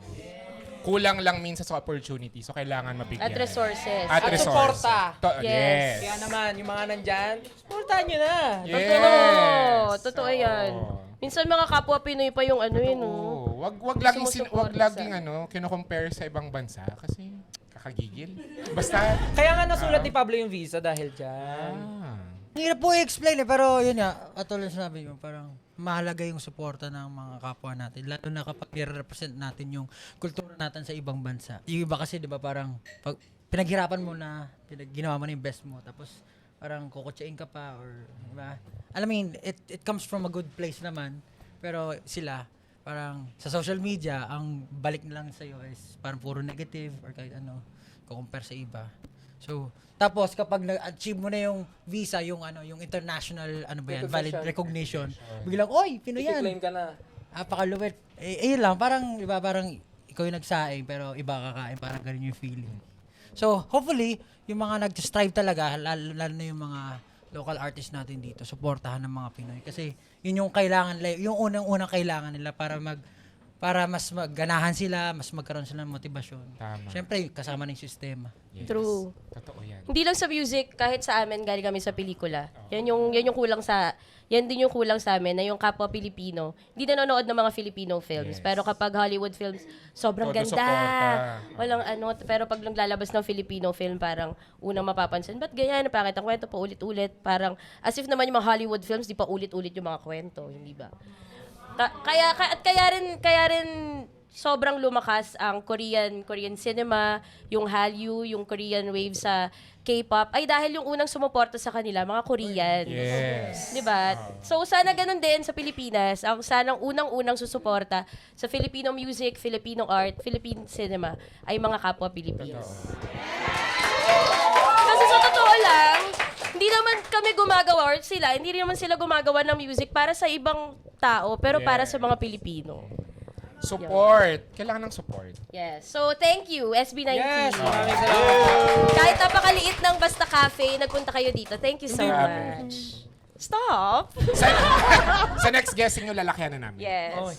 kulang lang minsan sa opportunity. So, kailangan mabigyan. At resources. At At resources. suporta. Yes. Kaya naman, yung mga nandyan, supportahan nyo na. Yes. Totoo yan. Minsan mga kapwa Pinoy pa yung ano yun, no? Oo. Wag laging Sumusuporta wag laging sa- kino-compare sa ibang bansa kasi kakagigil. Basta Kaya nga nasulat ni Pablo yung visa dahil dyan. Hirap po i-explain pero yun nga, katulad sinabi mo, parang mahalaga yung suporta ng mga kapwa natin. Lalo na kapag i-represent natin yung kultura natin sa ibang bansa. Yung iba kasi, di ba, parang pag pinaghirapan mo na, ginawa mo na yung best mo, tapos parang kukutsain ka pa, or, di ba? I mean, it comes from a good place naman, pero sila, parang sa social media, ang balik na lang sa'yo is parang puro negative, or kahit ano, kukumpare sa iba. So, tapos kapag na-achieve mo na yung visa, yung yung international valid recognition, biglang oy, Pinoy yan. I-claim ka na. Napakaluwit. Yun lang, parang iba, parang ikaw yung nagsaing pero iba kakain, parang ganun yung feeling. So, hopefully, yung mga nag-strive talaga, lalo na yung mga local artists natin dito, suportahan ng mga Pinoy kasi yun yung kailangan, yung unang kailangan nila para mas magganahan sila, mas magkaroon sila ng motibasyon. Tama. Siyempre, kasama ng sistema. Yes. True. Totoo yan. Hindi lang sa music, kahit sa amin, galing kami sa pelikula. Yan yung kulang yan din yung kulang sa amin, na yung kapwa Pilipino, hindi nanonood ng mga Filipino films. Yes. Pero kapag Hollywood films, sobrang Todo ganda. suporta. Walang pero pag lalabas ng Filipino film, parang unang mapapansin, ba't ganyan? Napakit ang kwento pa ulit-ulit. Parang, as if naman yung mga Hollywood films, di pa ulit-ulit yung mga kwento, hindi ba? Kaya rin sobrang lumakas ang Korean cinema, yung Hallyu, yung Korean wave sa K-pop, ay dahil yung unang sumuporta sa kanila, mga Koreans. Yes. Di ba? So, sana ganun din sa Pilipinas. Ang sanang unang-unang susuporta sa Filipino music, Filipino art, Philippine cinema, ay mga kapwa Pilipinas. Kasi sa totoo lang, hindi naman kami gumagawa, or sila, hindi rin naman sila gumagawa ng music para sa ibang tao, pero para sa mga Pilipino. Support. Kailangan ng support. Yes. So, thank you, SB19. Yes, maraming salamat. Kahit napakaliit ng Basta Cafe, nagpunta kayo dito. Thank you so Grabe. much. Stop! Sa next guessing nyo, lalakyan na namin. Yes. Oy.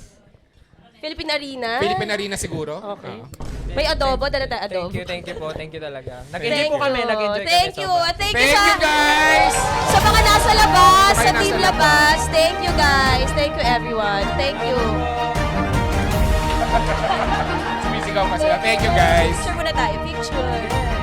Philippine Arena. Philippine Arena siguro. Okay. Oo. May adobo, dala tayo adobo. Thank you po. Thank you talaga. Thank Nag-enjoy po kami. you. Nag-enjoy Thank kami you. sobra. At thank you Thank you, guys! sa mga nasa labas, Sa sa mga team nasa labas. Thank you, guys. Thank you, everyone. Thank you. Sumisigaw pa sila. Thank you, guys. Picture muna tayo. Picture.